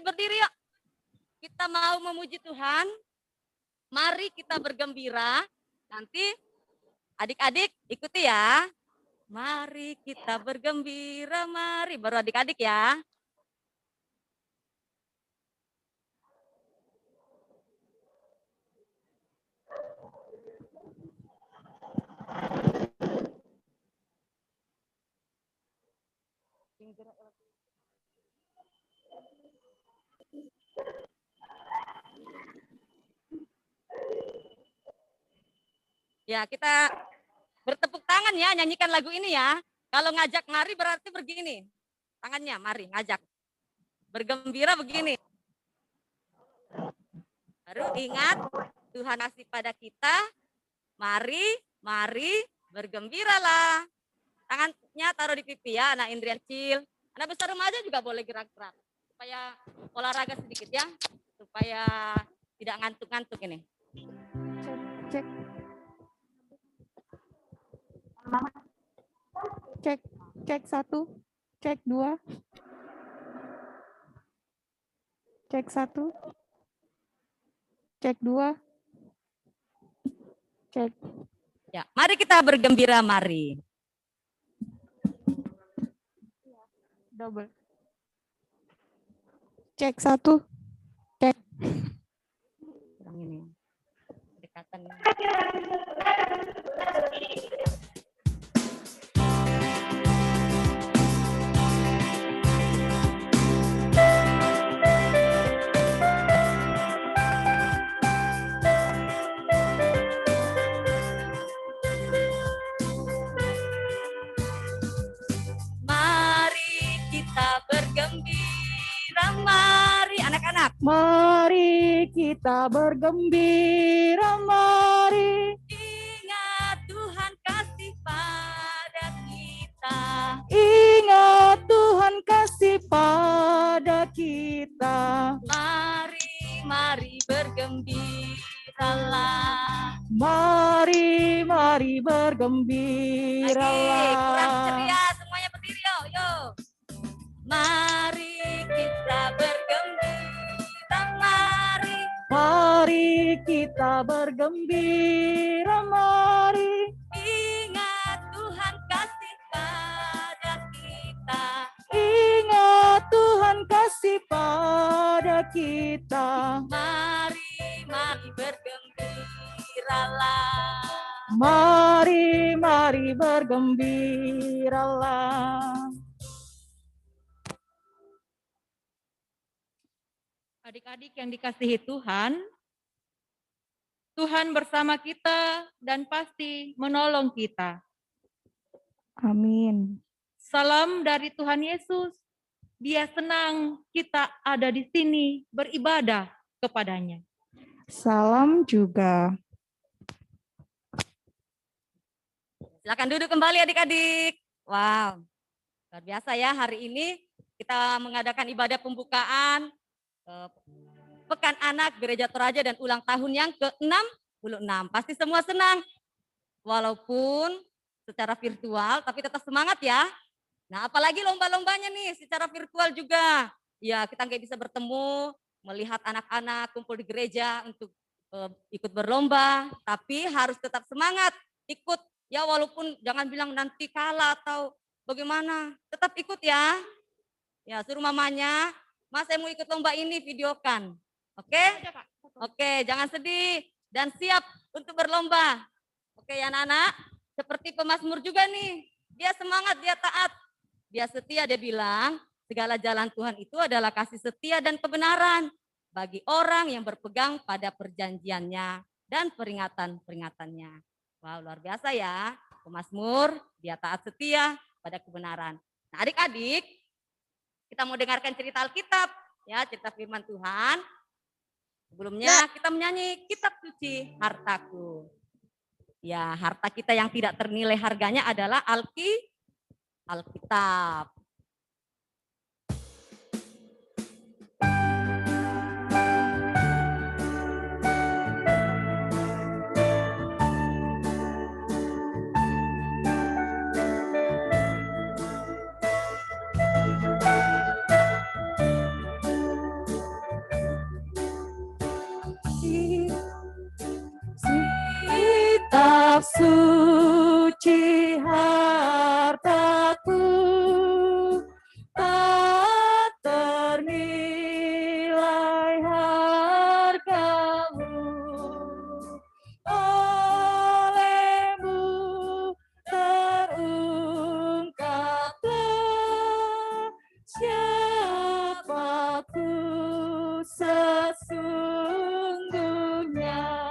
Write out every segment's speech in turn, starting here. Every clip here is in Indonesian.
berdiri yuk. Kita mau memuji Tuhan. Mari kita bergembira. Nanti adik-adik ikuti ya. Mari kita bergembira, mari. Baru adik-adik ya. Ya, kita bertepuk tangan ya, nyanyikan lagu ini ya. Kalau ngajak mari berarti begini. Tangannya, mari, ngajak. Bergembira begini. Baru ingat, Tuhan kasih pada kita. Mari, bergembiralah. Tangannya taruh di pipi ya, anak Indrian kecil. Anak besar remaja juga boleh gerak-gerak. Supaya olahraga sedikit ya. Supaya tidak ngantuk-ngantuk ini. Cek. Cek 1, cek 2, cek 1, cek 2, cek. Ya, mari kita bergembira, mari. Double. Cek 1, cek. Kurang ini. Dekatan. Mari kita bergembira, mari anak-anak. Mari kita bergembira, mari. Ingat Tuhan kasih pada kita. Ingat Tuhan kasih pada kita. Mari bergembiralah. Mari Lagi, bergembiralah. kurang ceria, semuanya berdiri yuk. Mari kita bergembira, mari. Mari kita bergembira, mari. Ingat Tuhan kasih pada kita. Ingat Tuhan kasih pada kita. Mari bergembiralah. Mari bergembiralah. Adik-adik yang dikasihi Tuhan, Tuhan bersama kita dan pasti menolong kita. Amin. Salam dari Tuhan Yesus. Dia senang kita ada di sini beribadah kepadanya. Salam juga. Silakan duduk kembali adik-adik. Wow, luar biasa ya, hari ini kita mengadakan ibadah pembukaan Pekan Anak Gereja Toraja dan ulang tahun yang ke-66. Pasti semua senang. Walaupun secara virtual, tapi tetap semangat ya. Nah, apalagi lomba-lombanya nih secara virtual juga. Ya, kita nggak bisa bertemu, melihat anak-anak kumpul di gereja untuk ikut berlomba, tapi harus tetap semangat ikut. Ya, walaupun jangan bilang nanti kalah atau bagaimana, tetap ikut ya. Ya, suruh mamanya, Mas saya mau ikut lomba ini, videokan. Oke? Oke, jangan sedih dan siap untuk berlomba. Oke ya anak-anak, seperti pemazmur juga nih. Dia semangat, dia taat. Dia setia, dia bilang, segala jalan Tuhan itu adalah kasih setia dan kebenaran bagi orang yang berpegang pada perjanjiannya dan peringatan-peringatannya. Wow, luar biasa ya. Pemazmur, dia taat setia pada kebenaran. Nah, adik-adik, kita mau dengarkan cerita Alkitab, ya, cerita firman Tuhan. Sebelumnya kita menyanyi kitab suci hartaku. Ya, harta kita yang tidak ternilai harganya adalah Alkitab. kitab suci hartaku, tak ternilai hargamu. Olehmu terungkaplah siapaku sesungguhnya.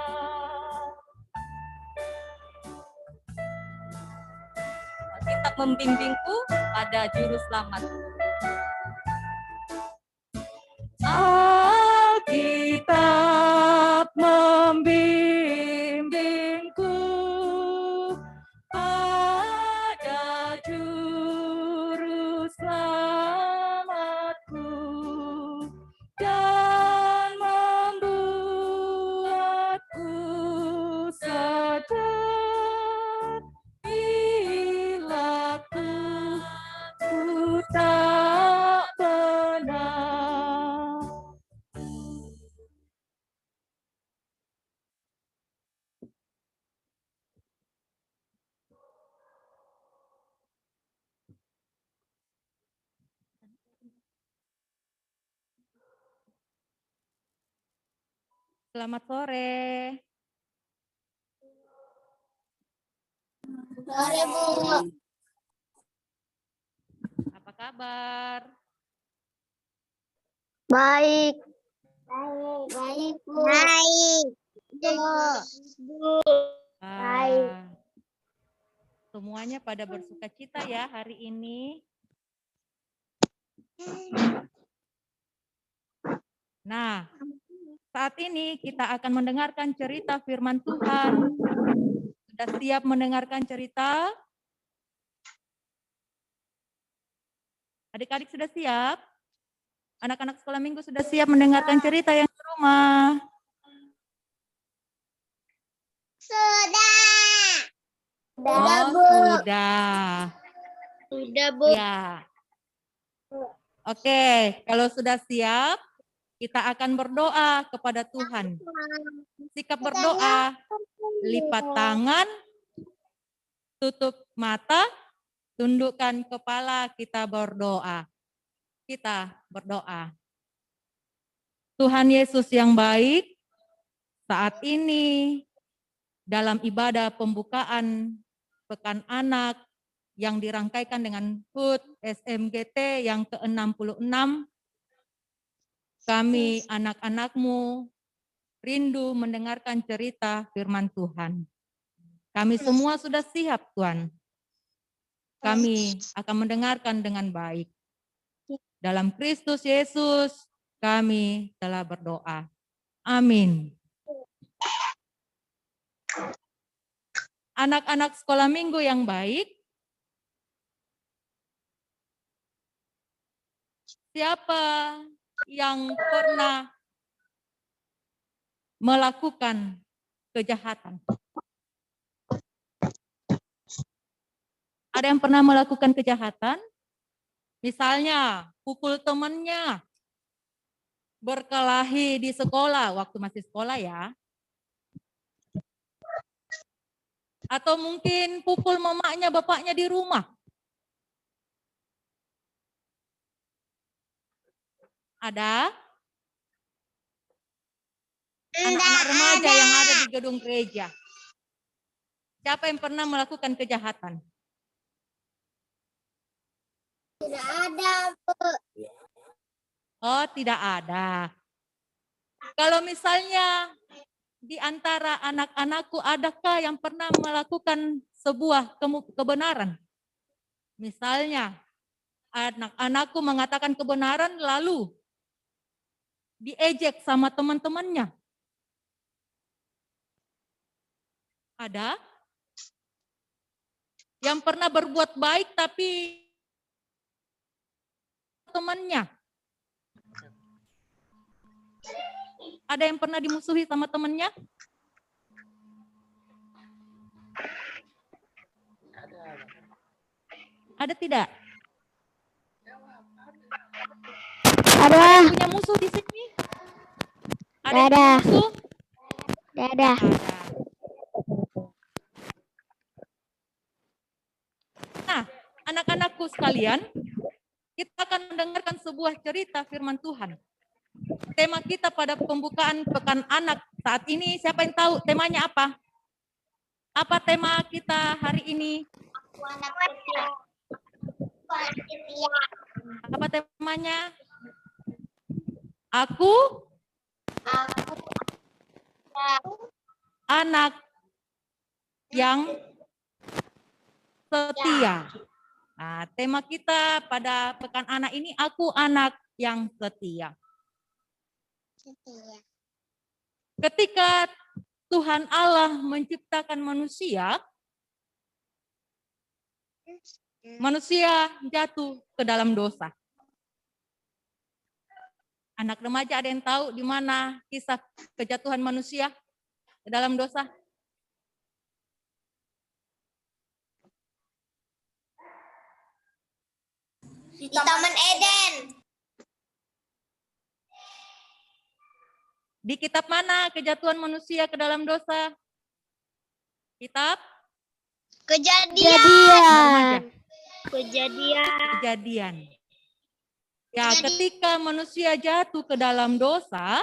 Kitab membimbingku pada juru selamat. Alkitab membimbingku pada juru selamatku dan membuatku sadar bila ku tak benar. Selamat sore. Sore, Bu. Apa kabar? Baik. Baik, Bu. Baik. Bu. Baik. Semuanya pada bersukacita ya hari ini. Nah, saat ini kita akan mendengarkan cerita firman Tuhan. Sudah siap mendengarkan cerita? Adik-adik sudah siap? Anak-anak sekolah minggu sudah siap mendengarkan cerita yang di rumah? Sudah. Oh, Bu. sudah. Sudah, Bu. Ya. Oke, kalau sudah siap, kita akan berdoa kepada Tuhan. Sikap berdoa, lipat tangan, tutup mata, tundukkan kepala, kita berdoa. Kita berdoa. Tuhan Yesus yang baik, saat ini dalam ibadah pembukaan Pekan Anak yang dirangkaikan dengan HUT SMGT yang ke-66, kami anak-anakmu rindu mendengarkan cerita firman Tuhan. Kami semua sudah siap, Tuhan. Kami akan mendengarkan dengan baik. Dalam Kristus Yesus, kami telah berdoa. Amin. Anak-anak sekolah minggu yang baik, siapa yang pernah melakukan kejahatan? Ada yang pernah melakukan kejahatan? Misalnya, pukul temannya, berkelahi di sekolah, waktu masih sekolah ya. Atau mungkin pukul mamanya, bapaknya di rumah. Ada? Anak-anak remaja yang ada di gedung gereja. Siapa yang pernah melakukan kejahatan? Tidak ada, Bu. Oh, tidak ada. Kalau misalnya di antara anak-anakku, adakah yang pernah melakukan sebuah kebenaran? Misalnya, anak-anakku mengatakan kebenaran lalu diejek sama teman-temannya. Ada? Yang pernah berbuat baik tapi temannya. Ada yang pernah dimusuhi sama temannya? Ada tidak? Ada yang punya musuh di sini? Ada yang punya musuh? Tidak ada. Ada. Anak-anakku sekalian, kita akan mendengarkan sebuah cerita firman Tuhan. Tema kita pada pembukaan Pekan Anak saat ini, siapa yang tahu temanya apa? Apa tema kita hari ini? Anak setia. Apa temanya? Aku anak yang setia. Nah, tema kita pada Pekan Anak ini, aku anak yang setia. Ketika Tuhan Allah menciptakan manusia, manusia jatuh ke dalam dosa. Anak remaja ada yang tahu di mana kisah kejatuhan manusia ke dalam dosa? Di Taman Eden. Di kitab mana kejatuhan manusia ke dalam dosa? Kitab Kejadian. Kejadian. Ya, ketika manusia jatuh ke dalam dosa,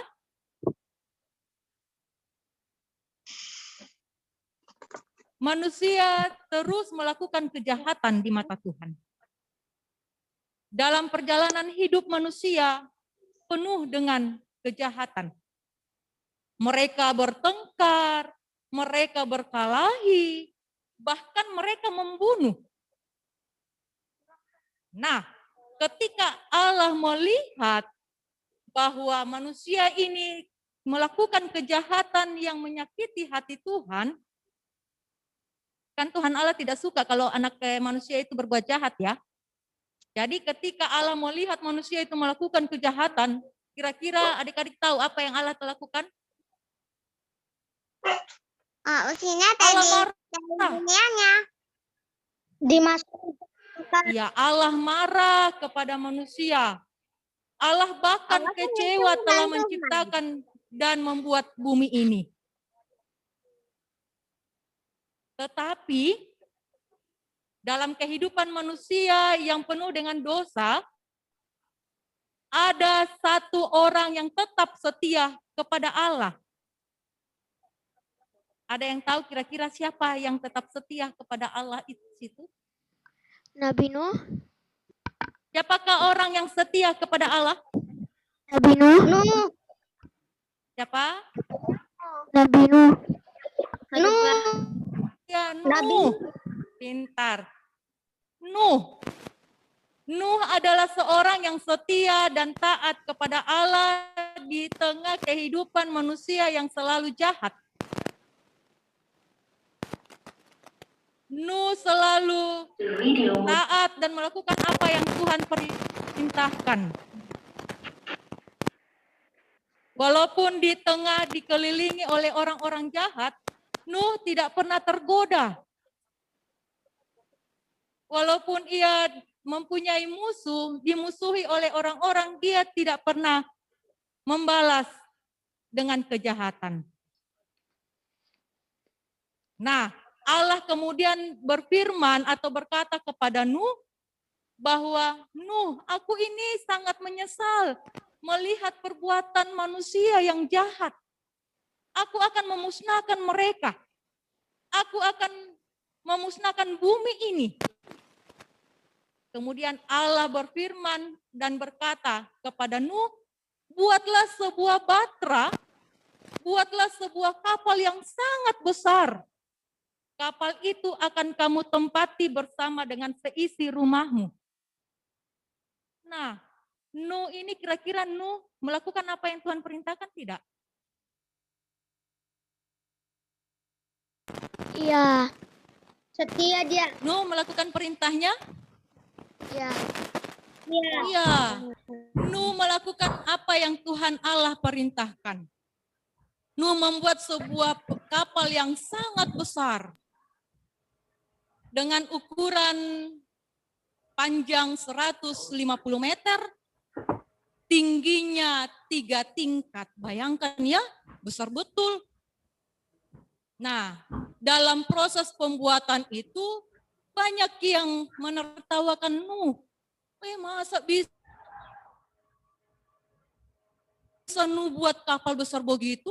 manusia terus melakukan kejahatan di mata Tuhan. Dalam perjalanan hidup manusia penuh dengan kejahatan. Mereka bertengkar, mereka berkelahi, bahkan mereka membunuh. Nah, ketika Allah melihat bahwa manusia ini melakukan kejahatan yang menyakiti hati Tuhan, kan Tuhan Allah tidak suka kalau anak manusia itu berbuat jahat ya. Jadi ketika Allah melihat manusia itu melakukan kejahatan, kira-kira adik-adik tahu apa yang Allah lakukan? Oh, usinya Allah tadi marah. dunianya. Dimasukkan. Ya, Allah marah kepada manusia. Allah bahkan Allah kan kecewa itu telah Tuhan. menciptakan dan membuat bumi ini. Tetapi dalam kehidupan manusia yang penuh dengan dosa, ada satu orang yang tetap setia kepada Allah. Ada yang tahu kira-kira siapa yang tetap setia kepada Allah itu? Nabi Nuh. Siapakah orang yang setia kepada Allah? Nabi Nuh. Siapa? Nabi Nuh. Nuh. Ya, Nabi. Nuh. Pintar. Nuh. Nuh adalah seorang yang setia dan taat kepada Allah di tengah kehidupan manusia yang selalu jahat. Nuh selalu taat dan melakukan apa yang Tuhan perintahkan. Walaupun di tengah dikelilingi oleh orang-orang jahat, Nuh tidak pernah tergoda. Walaupun ia mempunyai musuh, dimusuhi oleh orang-orang, dia tidak pernah membalas dengan kejahatan. Nah, Allah kemudian berfirman atau berkata kepada Nuh bahwa Nuh, aku ini sangat menyesal melihat perbuatan manusia yang jahat. Aku akan memusnahkan mereka. Aku akan memusnahkan bumi ini. Kemudian Allah berfirman dan berkata kepada Nuh, buatlah sebuah batra, buatlah sebuah kapal yang sangat besar. Kapal itu akan kamu tempati bersama dengan seisi rumahmu. Nah, Nuh ini kira-kira Nuh melakukan apa yang Tuhan perintahkan tidak? Iya. Setia dia. Nuh melakukan perintahnya? Iya. Iya. Iya. Nuh melakukan apa yang Tuhan Allah perintahkan. Nuh membuat sebuah kapal yang sangat besar. Dengan ukuran panjang 150 meter, tingginya 3 tingkat. Bayangkan ya, besar betul. Nah, dalam proses pembuatan itu, Banyak yang menertawakan Nuh. Masa bisa Nuh buat kapal besar begitu?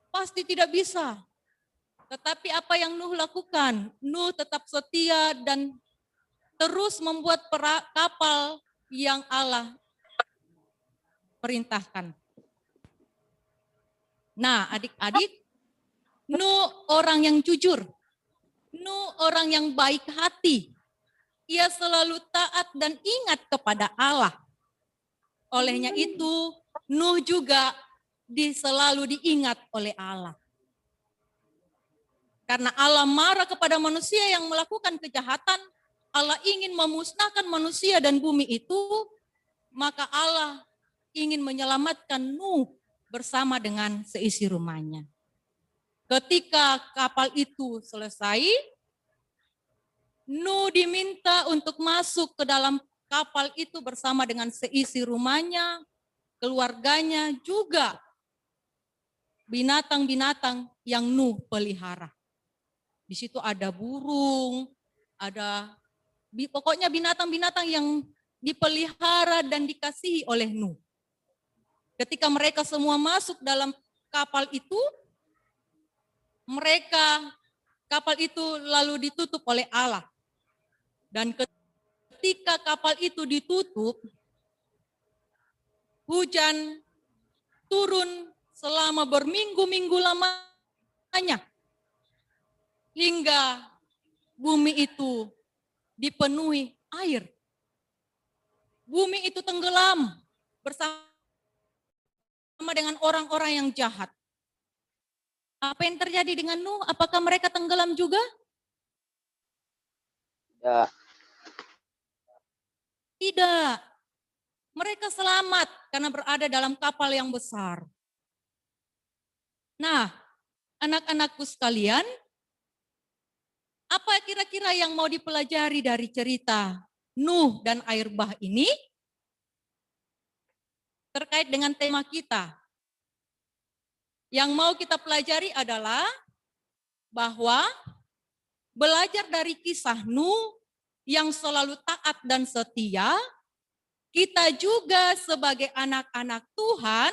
Pasti tidak bisa. Tetapi apa yang Nuh lakukan? Nuh tetap setia dan terus membuat kapal yang Allah perintahkan. Nah, adik-adik, Nuh orang yang jujur. Nuh orang yang baik hati. Ia selalu taat dan ingat kepada Allah. Olehnya itu, Nuh juga selalu diingat oleh Allah. Karena Allah marah kepada manusia yang melakukan kejahatan, Allah ingin memusnahkan manusia dan bumi itu, maka Allah ingin menyelamatkan Nuh bersama dengan seisi rumahnya. Ketika kapal itu selesai, Nuh diminta untuk masuk ke dalam kapal itu bersama dengan seisi rumahnya, keluarganya, juga binatang-binatang yang Nuh pelihara. Di situ ada burung, ada pokoknya binatang-binatang yang dipelihara dan dikasihi oleh Nuh. Ketika mereka semua masuk dalam kapal itu, kapal itu lalu ditutup oleh Allah. Dan ketika kapal itu ditutup, hujan turun selama berminggu-minggu lamanya. Hingga bumi itu dipenuhi air. Bumi itu tenggelam bersama dengan orang-orang yang jahat. Apa yang terjadi dengan Nuh? Apakah mereka tenggelam juga? Ya, Tidak. Mereka selamat karena berada dalam kapal yang besar. Nah, anak-anakku sekalian, apa kira-kira yang mau dipelajari dari cerita Nuh dan air bah ini? Terkait dengan tema kita. Yang mau kita pelajari adalah bahwa belajar dari kisah Nuh yang selalu taat dan setia, kita juga sebagai anak-anak Tuhan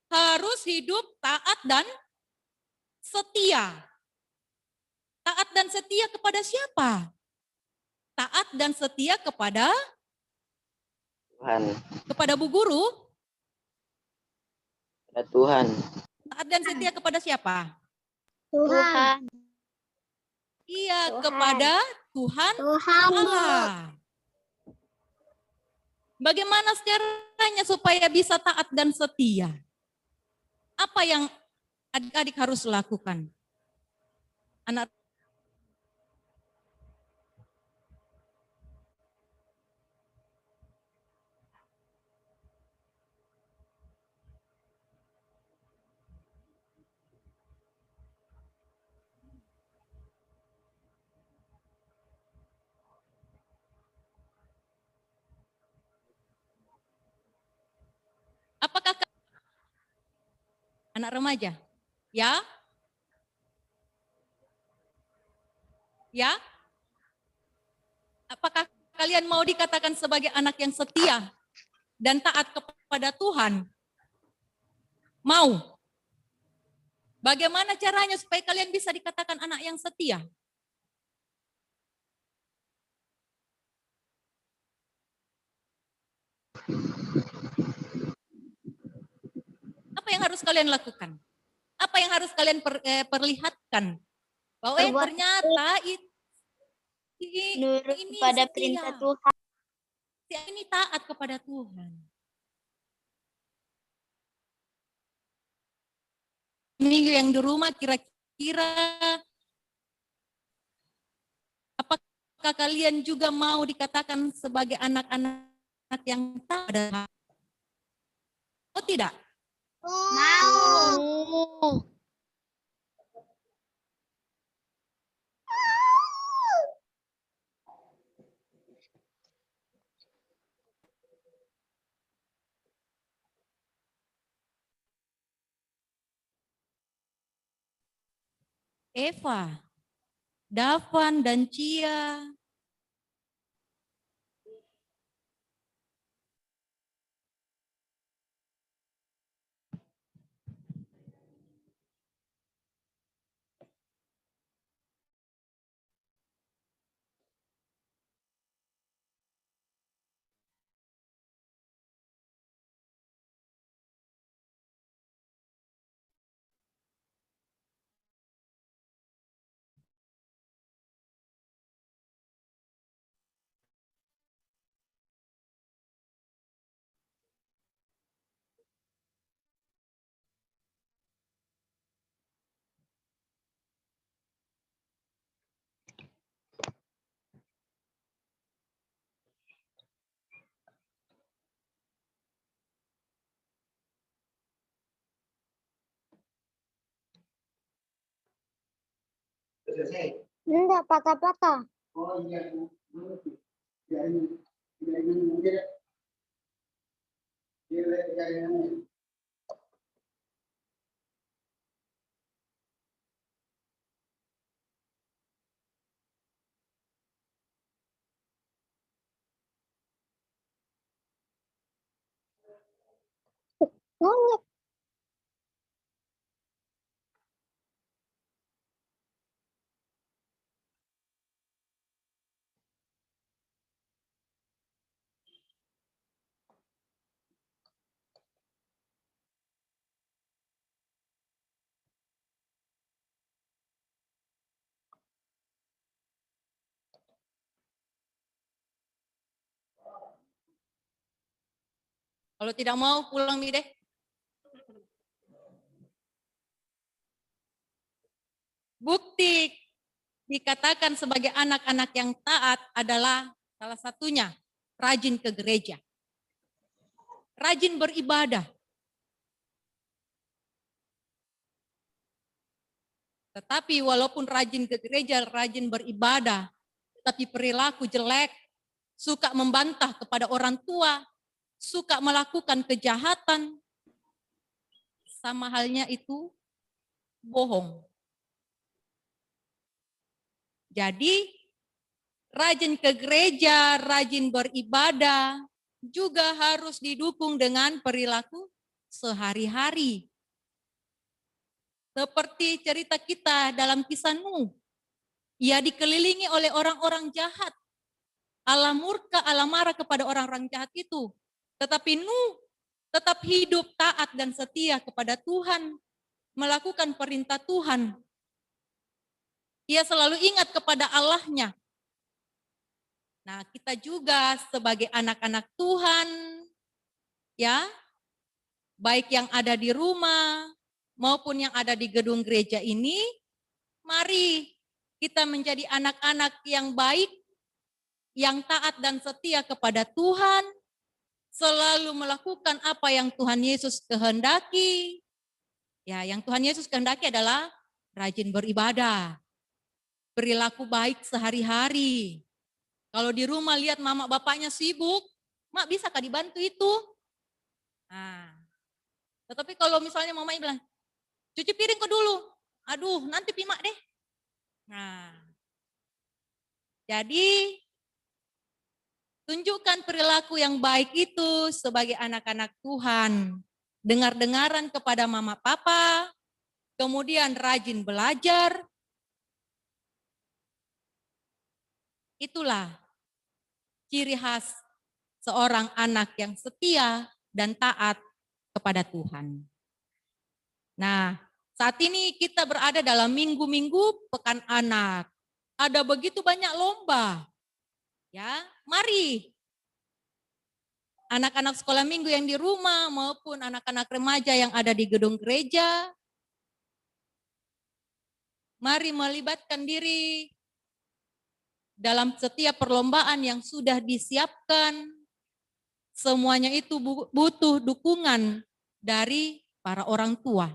harus hidup taat dan setia. Taat dan setia kepada siapa? Taat dan setia kepada Tuhan. Bu Guru. Kepada Tuhan. Taat dan setia kepada siapa? Tuhan. Iya, Tuhan. kepada Tuhan Tuhan. Allah. Bagaimana caranya supaya bisa taat dan setia? Apa yang adik-adik harus lakukan? Anak apakah anak remaja? Ya? Ya? Apakah kalian mau dikatakan sebagai anak yang setia dan taat kepada Tuhan? Mau? Bagaimana caranya supaya kalian bisa dikatakan anak yang setia? Apa yang harus kalian lakukan? Apa yang harus kalian perlihatkan? Bahwa ternyata Nurut ini pada setia. perintah Tuhan. Ini taat kepada Tuhan. Minggu yang di rumah kira-kira apakah kalian juga mau dikatakan sebagai anak-anak yang taat? Oh tidak? Mau. Eva, Dafan dan Cia. Enggak patah-patah. Monyet. Kalau tidak mau pulang nih deh. Bukti dikatakan sebagai anak-anak yang taat adalah salah satunya rajin ke gereja. Rajin beribadah. Tetapi walaupun rajin ke gereja, rajin beribadah, tetapi perilaku jelek, suka membantah kepada orang tua, suka melakukan kejahatan, sama halnya itu bohong. Jadi rajin ke gereja, rajin beribadah, juga harus didukung dengan perilaku sehari-hari. Seperti cerita kita dalam kisah Nuh. Ia dikelilingi oleh orang-orang jahat. Allah murka, Allah marah kepada orang-orang jahat itu. Tetapi Nuh tetap hidup taat dan setia kepada Tuhan. Melakukan perintah Tuhan. Ia selalu ingat kepada Allahnya. Nah, kita juga sebagai anak-anak Tuhan, ya, baik yang ada di rumah maupun yang ada di gedung gereja ini, mari kita menjadi anak-anak yang baik, yang taat dan setia kepada Tuhan, selalu melakukan apa yang Tuhan Yesus kehendaki. Ya, yang Tuhan Yesus kehendaki adalah rajin beribadah, perilaku baik sehari-hari. Kalau di rumah lihat mama bapaknya sibuk, mak bisakah dibantu itu? Nah, tetapi kalau misalnya mamanya bilang, cuci piring kok dulu. Aduh, nanti pimak deh. Nah, jadi tunjukkan perilaku yang baik itu sebagai anak-anak Tuhan. Dengar-dengaran kepada mama papa, kemudian rajin belajar. Itulah ciri khas seorang anak yang setia dan taat kepada Tuhan. Nah, saat ini kita berada dalam minggu-minggu Pekan Anak. Ada begitu banyak lomba. Ya, mari anak-anak sekolah minggu yang di rumah maupun anak-anak remaja yang ada di gedung gereja, mari melibatkan diri dalam setiap perlombaan yang sudah disiapkan. Semuanya itu butuh dukungan dari para orang tua.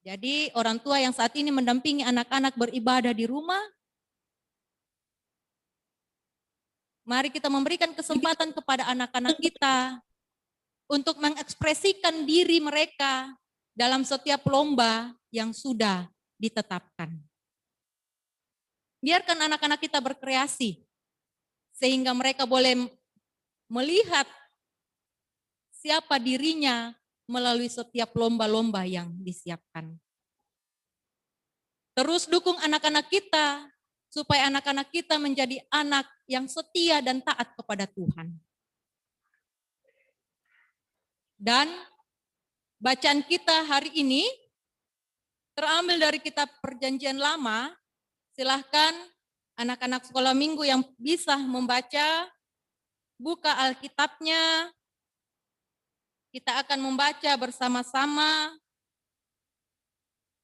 Jadi orang tua yang saat ini mendampingi anak-anak beribadah di rumah, mari kita memberikan kesempatan kepada anak-anak kita untuk mengekspresikan diri mereka dalam setiap lomba yang sudah ditetapkan. Biarkan anak-anak kita berkreasi, sehingga mereka boleh melihat siapa dirinya melalui setiap lomba-lomba yang disiapkan. Terus dukung anak-anak kita, supaya anak-anak kita menjadi anak yang setia dan taat kepada Tuhan. Dan bacaan kita hari ini terambil dari kitab Perjanjian Lama. Silahkan anak-anak sekolah minggu yang bisa membaca, buka Alkitabnya. Kita akan membaca bersama-sama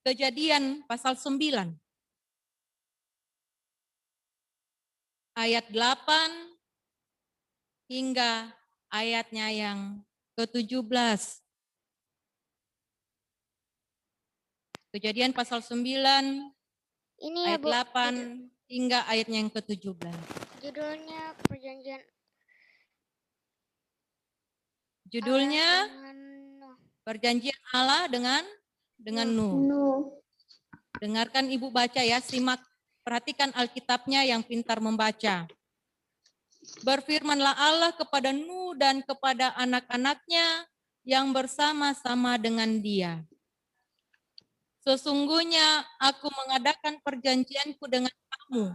Kejadian pasal 9. Ayat 8 hingga ayatnya yang ke-17. Kejadian pasal 9 Ini ya ayat Bu, 8 hingga ayatnya yang ke-17. judulnya perjanjian Judulnya dengan Nuh. Perjanjian Allah dengan Nuh. Nuh. Dengarkan Ibu baca ya, simak, perhatikan Alkitabnya yang pintar membaca. Berfirmanlah Allah kepada Nuh dan kepada anak-anaknya yang bersama-sama dengan dia. Sesungguhnya aku mengadakan perjanjianku dengan kamu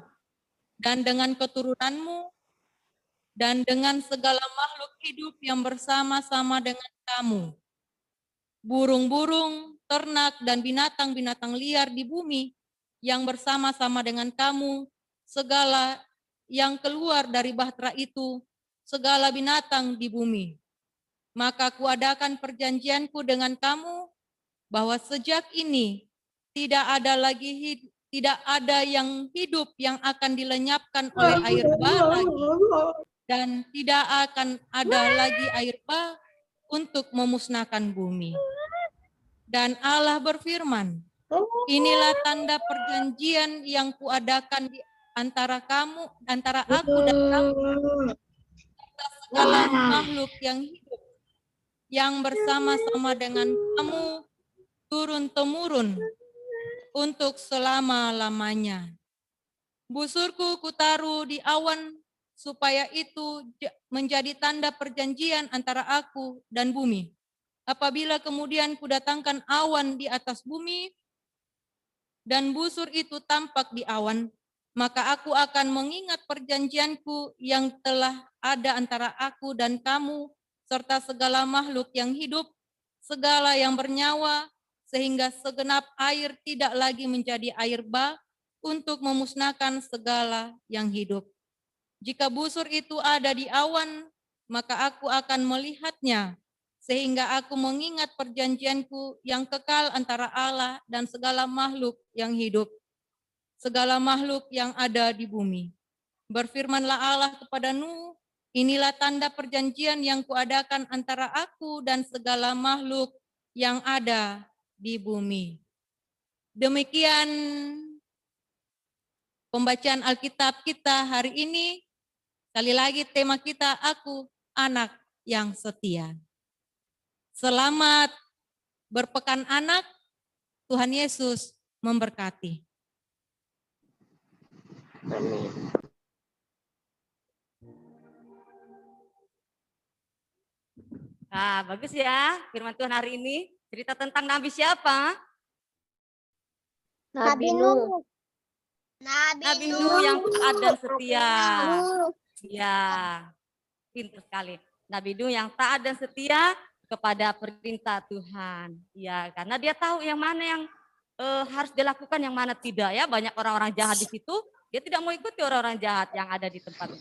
dan dengan keturunanmu dan dengan segala makhluk hidup yang bersama-sama dengan kamu. Burung-burung, ternak, dan binatang-binatang liar di bumi yang bersama-sama dengan kamu, segala yang keluar dari bahtera itu, segala binatang di bumi. Maka kuadakan perjanjianku dengan kamu, bahwa sejak ini tidak ada yang hidup yang akan dilenyapkan oleh air bah lagi, dan tidak akan ada lagi air bah untuk memusnahkan bumi. Dan Allah berfirman, inilah tanda perjanjian yang kuadakan di antara aku dan kamu, segala makhluk yang hidup, yang bersama-sama dengan kamu turun-temurun untuk selama-lamanya. Busurku kutaruh di awan, supaya itu menjadi tanda perjanjian antara aku dan bumi. Apabila kemudian kudatangkan awan di atas bumi, dan busur itu tampak di awan, maka aku akan mengingat perjanjianku yang telah ada antara aku dan kamu, serta segala makhluk yang hidup, segala yang bernyawa, sehingga segenap air tidak lagi menjadi air bah untuk memusnahkan segala yang hidup. Jika busur itu ada di awan, maka aku akan melihatnya, sehingga aku mengingat perjanjianku yang kekal antara Allah dan segala makhluk yang hidup, segala makhluk yang ada di bumi. Berfirmanlah Allah kepada Nuh, inilah tanda perjanjian yang kuadakan antara aku dan segala makhluk yang ada di bumi. Demikian pembacaan Alkitab kita hari ini. Sekali lagi tema kita, aku anak yang setia. Selamat berpekan anak, Tuhan Yesus memberkati. Amin. Nah, bagus ya firman Tuhan hari ini. Cerita tentang Nabi siapa? Nabi Nuh. Nabi Nuh yang taat dan setia. Nuh. Ya, pintar sekali. Nabi Nuh yang taat dan setia kepada perintah Tuhan. Ya, karena dia tahu yang mana yang harus dilakukan, yang mana tidak ya. Banyak orang-orang jahat di situ. Dia tidak mau ikuti orang-orang jahat yang ada di tempat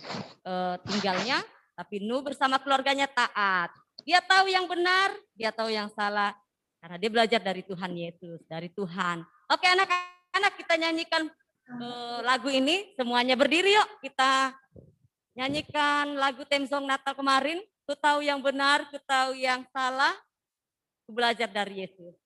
tinggalnya. Tapi Nuh bersama keluarganya taat. Dia tahu yang benar, dia tahu yang salah. Karena dia belajar dari Tuhan Yesus, dari Tuhan. Oke anak-anak, kita nyanyikan lagu ini. Semuanya berdiri yuk. Kita nyanyikan lagu theme song Natal kemarin. Ku tahu yang benar, ku tahu yang salah. Ku belajar dari Yesus.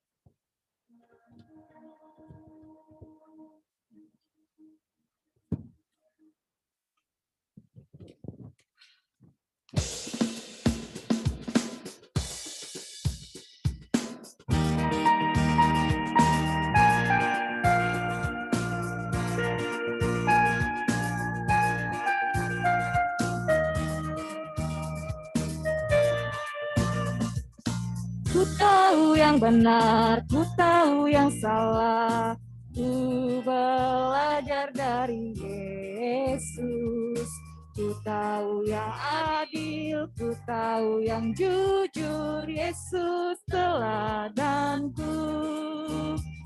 Ku tahu yang benar, ku tahu yang salah. Ku belajar dari Yesus. Ku tahu yang adil, ku tahu yang jujur. Yesus teladanku.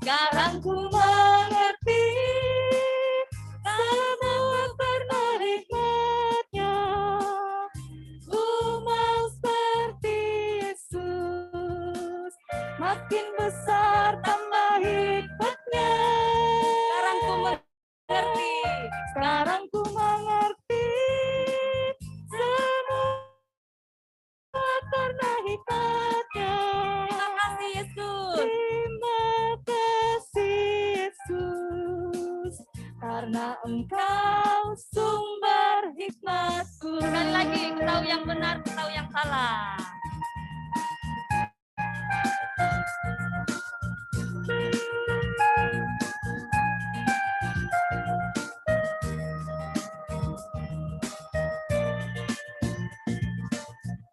Sekarang ku mengerti semua karena hikmat-Nya. Ku mau seperti Yesus, makin besar tambah hikmat-Nya. Sekarang ku mengerti. Sekarang ku mengerti semua karena hikmat-Nya. Terima kasih Yesus. Terima kasih Yesus, karena Engkau sumber hikmatku. Sekali lagi, ku tahu yang benar, ku tahu yang salah.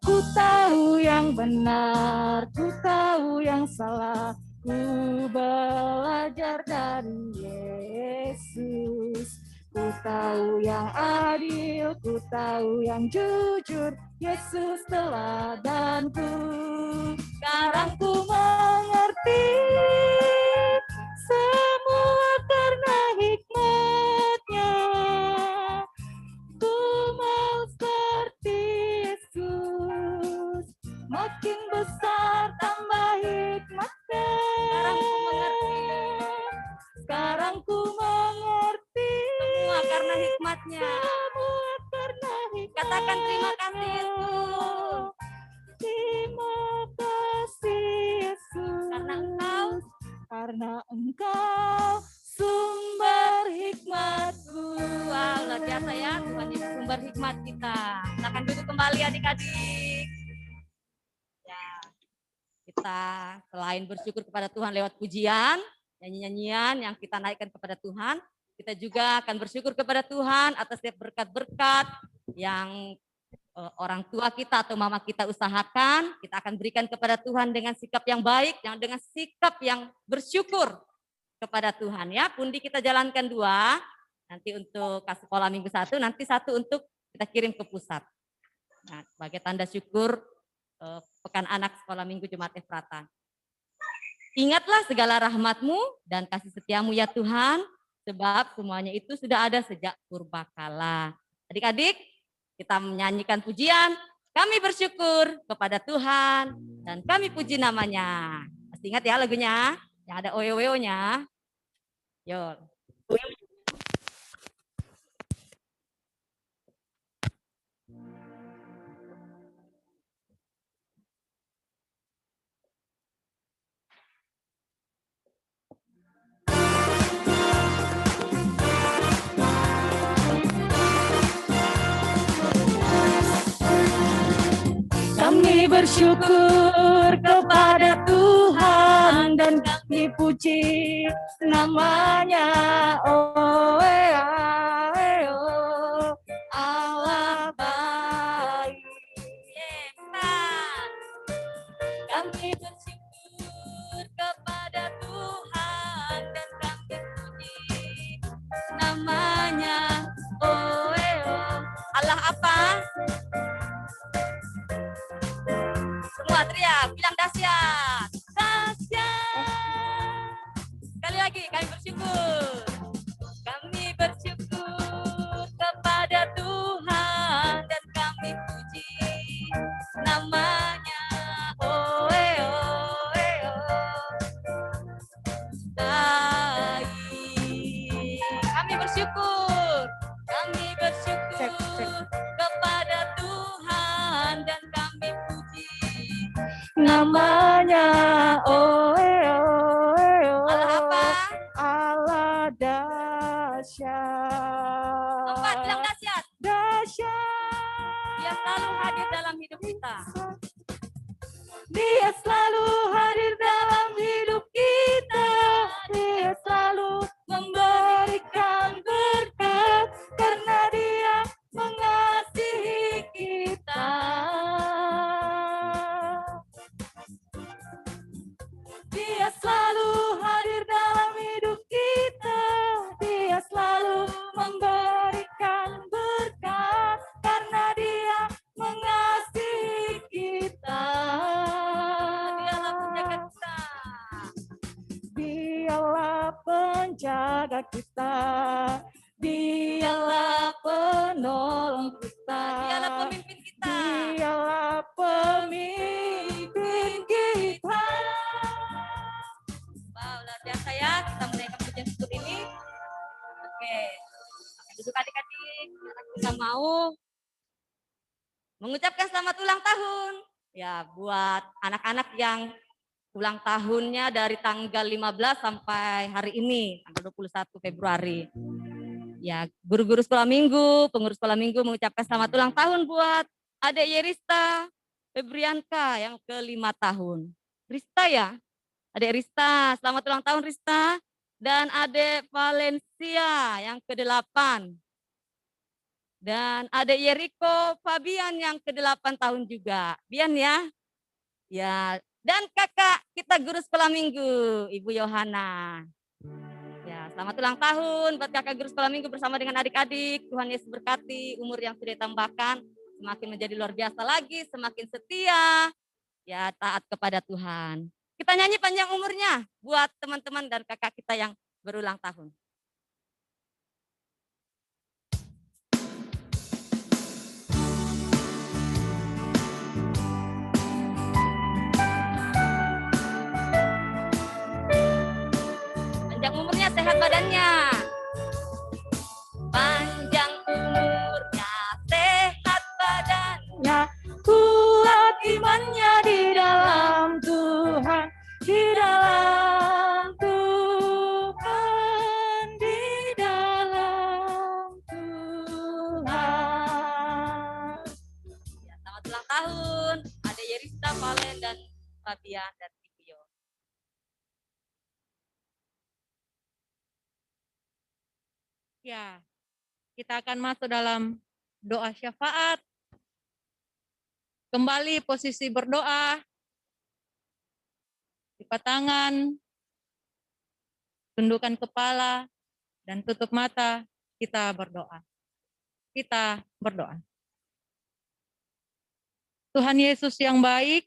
Ku tahu yang benar, ku tahu yang salah. Ku belajar dari Yesus. Ku tahu yang adil, ku tahu yang jujur. Yesus teladanku. Sekarang ku mengerti semua karena hikmat-Nya. Ku mau seperti Yesus, makin besar tambah hikmat-Nya. Sekarang ku mengerti. Sekarang ku mengerti Semua karena hikmat-Nya. semua karena hikmat-Nya. Katakan terima kasih Yesus. Terima kasih Yesus. Karena Engkau sumber hikmatku. Wow, luar biasa ya. Tuhan Yesus sumber hikmat kita. Silakan duduk kembali adik-adik. Ya, kita selain bersyukur kepada Tuhan lewat pujian, nyanyi-nyanyian yang kita naikkan kepada Tuhan, kita juga akan bersyukur kepada Tuhan atas setiap berkat-berkat yang orang tua kita atau mama kita usahakan. Kita akan berikan kepada Tuhan dengan sikap yang baik, dengan sikap yang bersyukur kepada Tuhan ya. Pundi kita jalankan 2, nanti untuk sekolah minggu 1, nanti 1 untuk kita kirim ke pusat. Nah, sebagai tanda syukur Pekan Anak Sekolah Minggu Jemaat Efrata. Ingatlah segala rahmat-Mu dan kasih setiamu ya Tuhan, sebab semuanya itu sudah ada sejak purbakala. Adik-adik, kita menyanyikan pujian, kami bersyukur kepada Tuhan dan kami puji namanya. Masih ingat ya lagunya? Yang ada oyo-oyo-nya. Yo. Kami bersyukur kepada Tuhan dan kami puji namanya. Oh, Allah baik. Kami bersyukur kepada Tuhan dan kami puji namanya. Oh, Allah apa? Semua teriak, bilang dahsyat. dahsyat. Sekali lagi, kami bersyukur. Kami bersyukur kepada Tuhan dan kami puji namanya. Oh, baik. Kami bersyukur. Kami bersyukur kepada Tuhan dan kami puji namanya. Oh, Allah apa? Allah dahsyat. 4, bilang dahsyat. Dahsyat. Dia selalu hadir dalam hidup kita. Dia selalu hadir dalam hidup kita. Dia selalu memberikan berkat karena Dia mengasihi kita. malapetaka kita. Dialah penolong kita. Dialah pemimpin kita. Dialah pemimpin kita. Wow, luar biasa ya kita menaikkan pujian syukur ini. Oke, duduk adik-adik. Kita mau mengucapkan selamat ulang tahun. Ya, buat anak-anak yang ulang tahunnya dari tanggal 15 sampai hari ini, tanggal 21 Februari. Ya, guru-guru sekolah minggu, pengurus sekolah minggu mengucapkan selamat ulang tahun buat Adek Yerista Febrianka yang ke-5 tahun. Rista ya? Adek Rista, selamat ulang tahun Rista. Dan Adek Valencia yang ke-8. Dan Adek Yeriko Fabian yang ke-8 tahun juga. Bian ya? Ya, dan kakak kita guru sekolah minggu, Ibu Yohana. Ya, selamat ulang tahun buat kakak guru sekolah minggu bersama dengan adik-adik. Tuhan Yesus berkati umur yang sudah ditambahkan semakin menjadi luar biasa lagi, semakin setia, ya taat kepada Tuhan. Kita nyanyi panjang umurnya buat teman-teman dan kakak kita yang berulang tahun. Panjang umurnya, sehat badannya. Panjang umurnya, sehat badannya. Kuat imannya di dalam Tuhan, di dalam Tuhan, di dalam Tuhan. Ya, selamat ulang tahun, Adek Yerista, Valen, dan Fabian dan Tibio. Ya, kita akan masuk dalam doa syafaat. Kembali posisi berdoa. Lipat tangan, tundukkan kepala, dan tutup mata. Kita berdoa. Kita berdoa. Tuhan Yesus yang baik,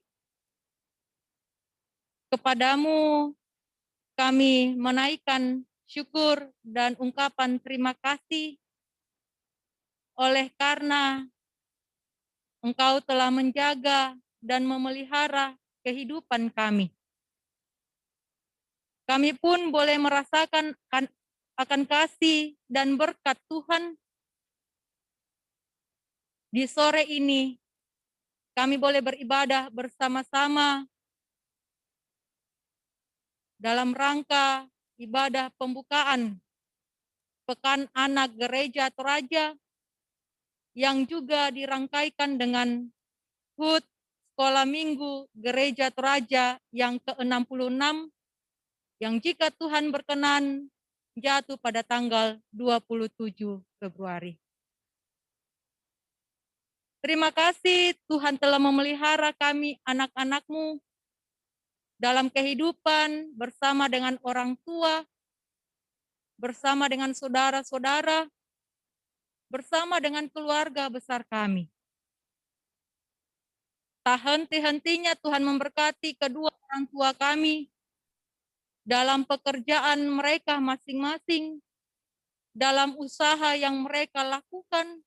kepadamu kami menaikkan syukur dan ungkapan terima kasih oleh karena Engkau telah menjaga dan memelihara kehidupan kami. Kami pun boleh merasakan akan kasih dan berkat Tuhan. Di sore ini, kami boleh beribadah bersama-sama dalam rangka ibadah pembukaan Pekan Anak Gereja Toraja yang juga dirangkaikan dengan HUT Sekolah Minggu Gereja Toraja yang ke-66 yang jika Tuhan berkenan jatuh pada tanggal 27 Februari. Terima kasih Tuhan telah memelihara kami anak-anak-Mu dalam kehidupan bersama dengan orang tua, bersama dengan saudara-saudara, bersama dengan keluarga besar kami. Tak henti-hentinya Tuhan memberkati kedua orang tua kami dalam pekerjaan mereka masing-masing, dalam usaha yang mereka lakukan.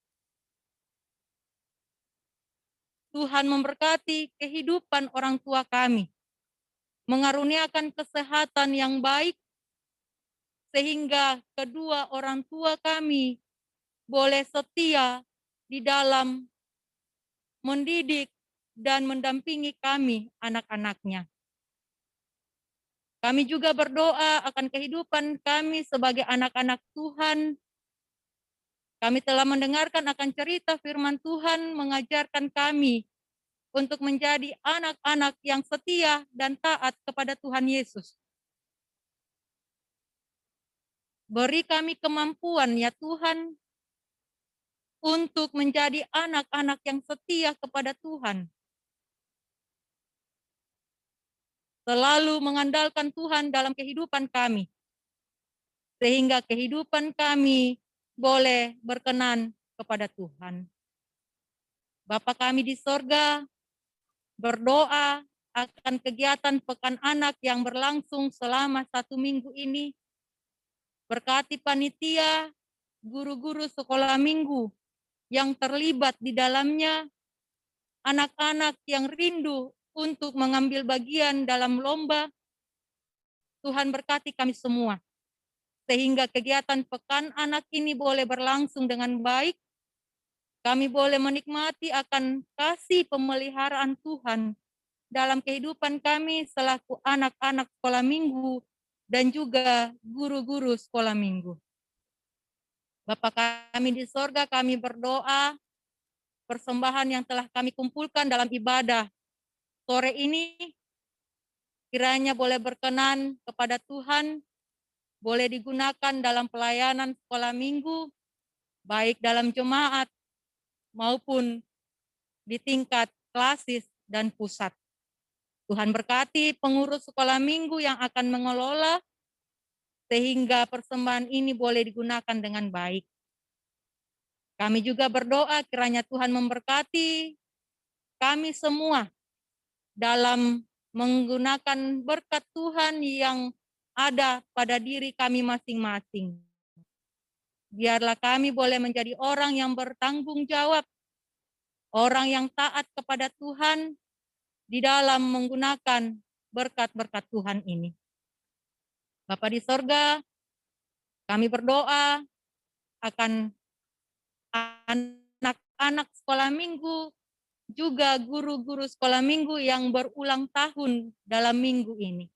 Tuhan memberkati kehidupan orang tua kami, mengaruniakan kesehatan yang baik, sehingga kedua orang tua kami boleh setia di dalam mendidik dan mendampingi kami, anak-anaknya. Kami juga berdoa akan kehidupan kami sebagai anak-anak Tuhan. Kami telah mendengarkan akan cerita firman Tuhan mengajarkan kami untuk menjadi anak-anak yang setia dan taat kepada Tuhan Yesus. Beri kami kemampuan ya Tuhan untuk menjadi anak-anak yang setia kepada Tuhan. Selalu mengandalkan Tuhan dalam kehidupan kami. Sehingga kehidupan kami boleh berkenan kepada Tuhan. Bapa kami di sorga, berdoa akan kegiatan Pekan Anak yang berlangsung selama 1 minggu ini. Berkati panitia, guru-guru sekolah minggu yang terlibat di dalamnya, anak-anak yang rindu untuk mengambil bagian dalam lomba. Tuhan berkati kami semua, sehingga kegiatan Pekan Anak ini boleh berlangsung dengan baik. Kami boleh menikmati akan kasih pemeliharaan Tuhan dalam kehidupan kami selaku anak-anak sekolah minggu dan juga guru-guru sekolah minggu. Bapa kami di sorga, kami berdoa persembahan yang telah kami kumpulkan dalam ibadah sore ini kiranya boleh berkenan kepada Tuhan, boleh digunakan dalam pelayanan sekolah minggu, baik dalam jemaat maupun di tingkat klasis dan pusat. Tuhan berkati pengurus sekolah minggu yang akan mengelola, sehingga persembahan ini boleh digunakan dengan baik. Kami juga berdoa kiranya Tuhan memberkati kami semua dalam menggunakan berkat Tuhan yang ada pada diri kami masing-masing. Biarlah kami boleh menjadi orang yang bertanggung jawab, orang yang taat kepada Tuhan di dalam menggunakan berkat-berkat Tuhan ini. Bapa di sorga, kami berdoa akan anak-anak sekolah minggu, juga guru-guru sekolah minggu yang berulang tahun dalam minggu ini.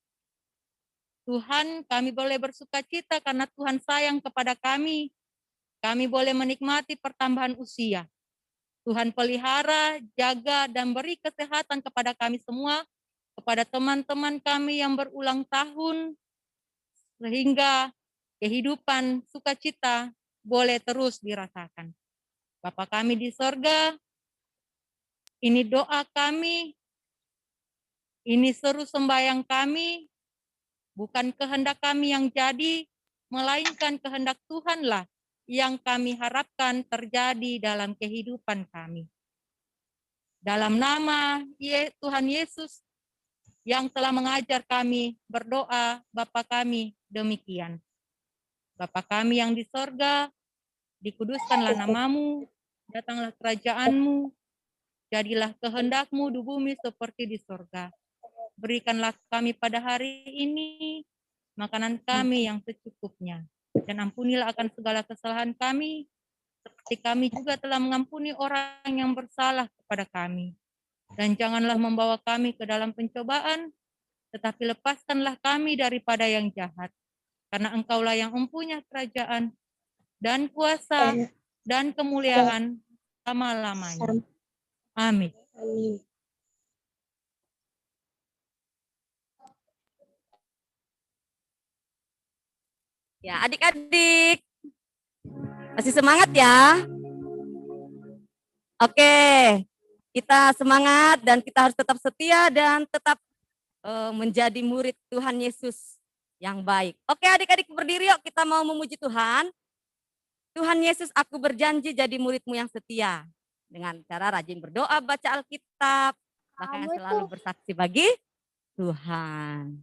Tuhan, kami boleh bersukacita karena Tuhan sayang kepada kami. Kami boleh menikmati pertambahan usia. Tuhan pelihara, jaga, dan beri kesehatan kepada kami semua, kepada teman-teman kami yang berulang tahun, sehingga kehidupan sukacita boleh terus dirasakan. Bapa kami di sorga, ini doa kami, ini seru sembahyang kami, bukan kehendak kami yang jadi, melainkan kehendak Tuhanlah yang kami harapkan terjadi dalam kehidupan kami. Dalam nama Tuhan Yesus yang telah mengajar kami berdoa, Bapa kami demikian. Bapa kami yang di sorga, dikuduskanlah namamu, datanglah kerajaanmu, jadilah kehendak-Mu di bumi seperti di sorga. Berikanlah kami pada hari ini makanan kami yang secukupnya. Dan ampunilah akan segala kesalahan kami, seperti kami juga telah mengampuni orang yang bersalah kepada kami. Dan janganlah membawa kami ke dalam pencobaan, tetapi lepaskanlah kami daripada yang jahat. Karena Engkaulah yang mempunyai kerajaan dan kuasa dan kemuliaan selama-lamanya. Amin. Ya, adik-adik. Masih semangat ya? Oke, kita semangat dan kita harus tetap setia dan tetap menjadi murid Tuhan Yesus yang baik. Oke, adik-adik berdiri yuk, kita mau memuji Tuhan. Tuhan Yesus, aku berjanji jadi muridmu yang setia. Dengan cara rajin berdoa, baca Alkitab, bahkan selalu bersaksi bagi Tuhan.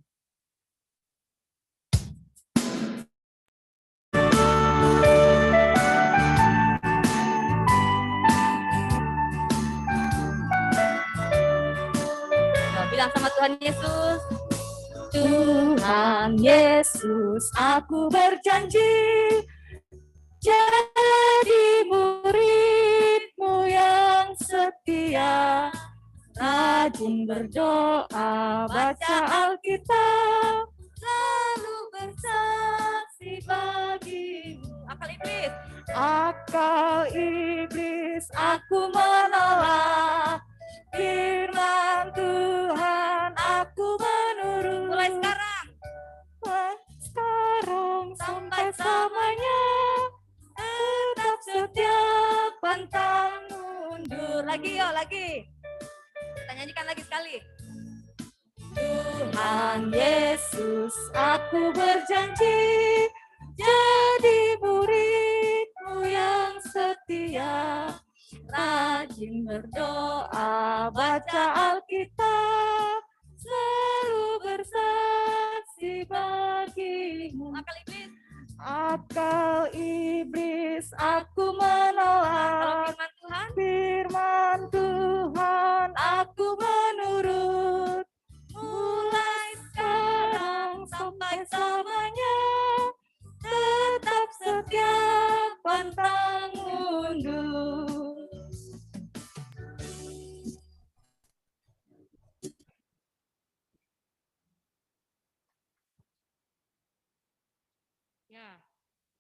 Bilang sama Tuhan Yesus. Tuhan Yesus, aku berjanji jadi murid-Mu yang setia, rajin berdoa, baca Alkitab, selalu bersaksi bagi-Mu. Akal iblis. Akal iblis aku menolak, firman Tuhan aku menurut. Mulai sekarang. Sekarang sampai selamanya, tetap setia pantang mundur. Lagi yuk, lagi. Kita nyanyikan lagi sekali. Tuhan Yesus, aku berjanji jadi murid-Mu yang setia, rajin berdoa, baca Alkitab, selalu bersaksi bagi-Mu. Akal iblis.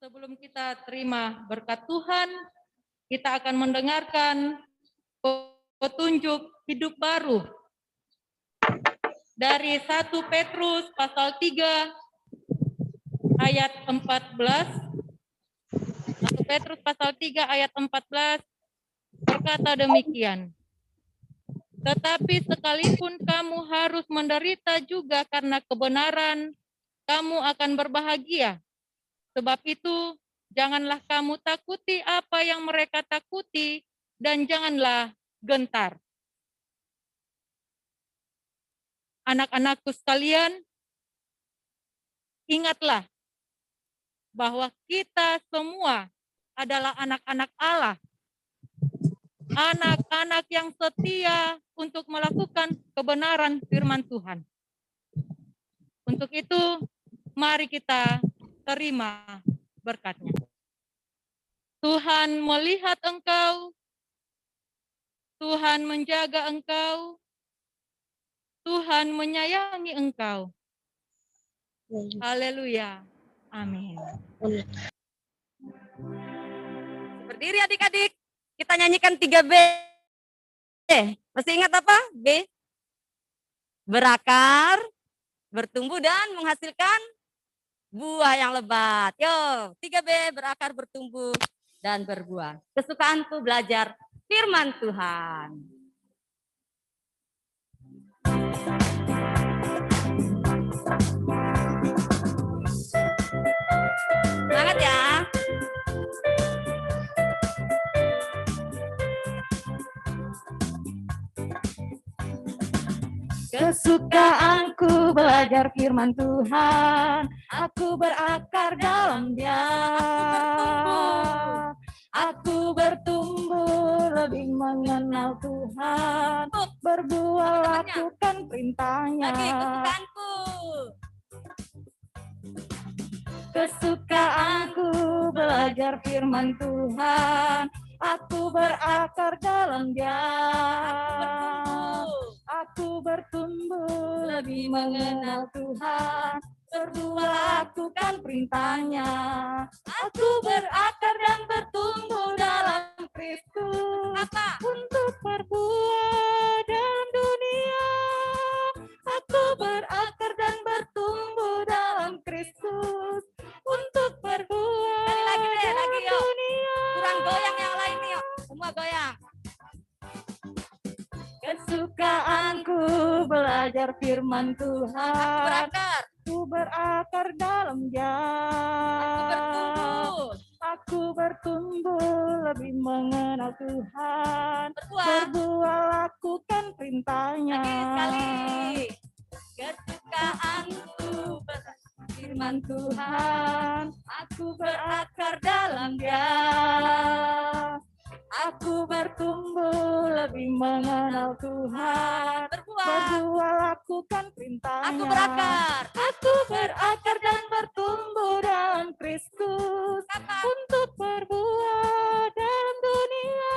Sebelum kita terima berkat Tuhan, kita akan mendengarkan petunjuk hidup baru dari 1 Petrus pasal 3 ayat 14. 1 Petrus pasal 3 ayat 14 berkata demikian. Tetapi sekalipun kamu harus menderita juga karena kebenaran, kamu akan berbahagia. Sebab itu, janganlah kamu takuti apa yang mereka takuti, dan janganlah gentar. Anak-anakku sekalian, ingatlah bahwa kita semua adalah anak-anak Allah. Anak-anak yang setia untuk melakukan kebenaran firman Tuhan. Untuk itu, mari kita terima berkat-Nya. Tuhan melihat engkau, Tuhan menjaga engkau, Tuhan menyayangi engkau. Haleluya. Amin. Berdiri adik-adik. Kita nyanyikan 3B. Masih ingat apa? B. Berakar, bertumbuh dan menghasilkan buah yang lebat. Yo, 3B, berakar, bertumbuh dan berbuah. Kesukaanku belajar firman Tuhan. Semangat ya. Kesukaanku belajar firman Tuhan, aku berakar dalam Dia. Aku bertumbuh lebih mengenal Tuhan, berbuah lakukan perintahnya. Lagi kesukaanku. Kesukaanku belajar firman Tuhan, aku berakar dalam Dia. Aku bertumbuh lebih mengenal Tuhan, berbuah lakukan perintahnya. Aku berakar dan bertumbuh dalam Kristus untuk berbuah dalam dunia. Aku berakar dan bertumbuh dalam Kristus untuk berbuah dalam dunia. Kurang goyang yang lain nih, yuk. Semua goyang. Kesukaanku belajar firman Tuhan, Berakar. aku berakar dalam Dia. Bertumbuh. Aku bertumbuh lebih mengenal Tuhan, Berbuah. berbuah lakukan perintahnya. Lagi sekali. Kesukaanku Firman Tuhan, aku berakar dalam Dia. Aku bertumbuh lebih mengenal Tuhan, berbuah lakukan perintahnya. Aku berakar. Aku berakar dan bertumbuh dalam Kristus untuk berbuah dalam dunia.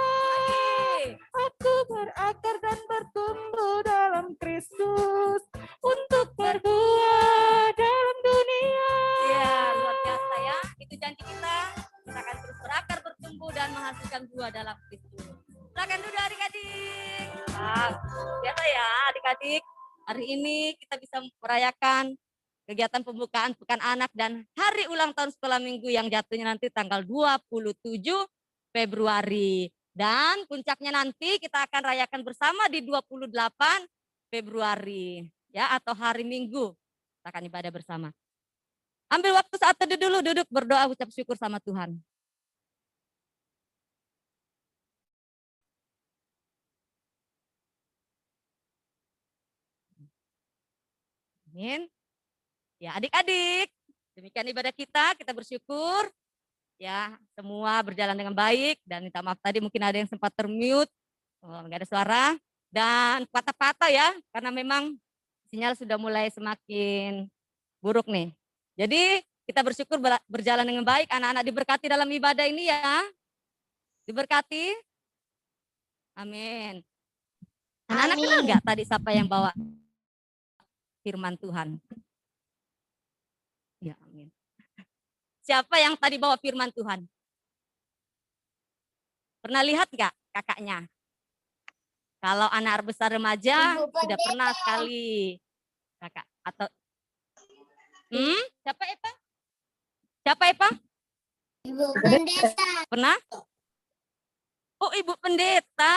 Aku berakar dan bertumbuh dalam Kristus untuk berbuah dalam dunia. Ya, luar biasa ya. Itu janji kita. Kita akan terus berakar, bertumbuh dan menghasilkan buah dalam Kristus. Silakan dulu adik-adik. Wow, biasa ya adik-adik. Hari ini kita bisa merayakan kegiatan pembukaan Pekan Anak dan hari ulang tahun sekolah minggu yang jatuhnya nanti tanggal 27 Februari. Dan puncaknya nanti kita akan rayakan bersama di 28 Februari ya, atau hari Minggu. Kita akan ibadah bersama. Ambil waktu saat teduh dulu, duduk berdoa ucap syukur sama Tuhan. Amin. Ya adik-adik, demikian ibadah kita bersyukur. Ya, semua berjalan dengan baik dan minta maaf tadi mungkin ada yang sempat termute, nggak ada suara dan patah-patah ya, karena memang sinyal sudah mulai semakin buruk nih. Jadi kita bersyukur berjalan dengan baik, anak-anak diberkati dalam ibadah ini ya. Diberkati. Amin. Anak-anak kenal nggak tadi siapa yang bawa firman Tuhan? Ya, amin. siapa yang tadi bawa firman Tuhan? Pernah lihat nggak kakaknya? Kalau anak besar remaja Ibu sudah pernah pendeta. sekali. Kakak atau siapa Eva? Siapa Eva? Ibu pendeta. Pernah? Oh, Ibu Pendeta.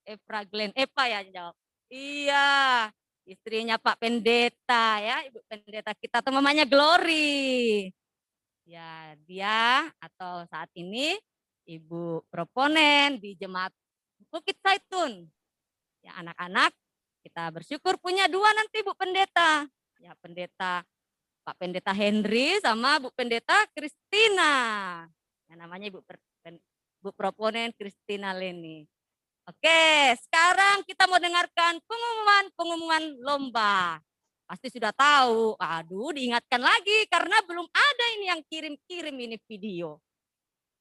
Eva Glenn. Eva ya yang jawab. Iya, istrinya Pak Pendeta ya, Ibu Pendeta kita tuh namanya Glory. Ya, dia atau saat ini Ibu proponen di Jemaat Bukit Zaitun. Ya, anak-anak kita bersyukur punya dua nanti Bu Pendeta. Ya, Pendeta Pak Pendeta Henry sama Bu Pendeta Kristina. Yang namanya Bu Proponen Kristina Leni. Oke, sekarang kita mau dengarkan pengumuman lomba. Pasti sudah tahu. Aduh, diingatkan lagi karena belum ada ini yang kirim-kirim ini video.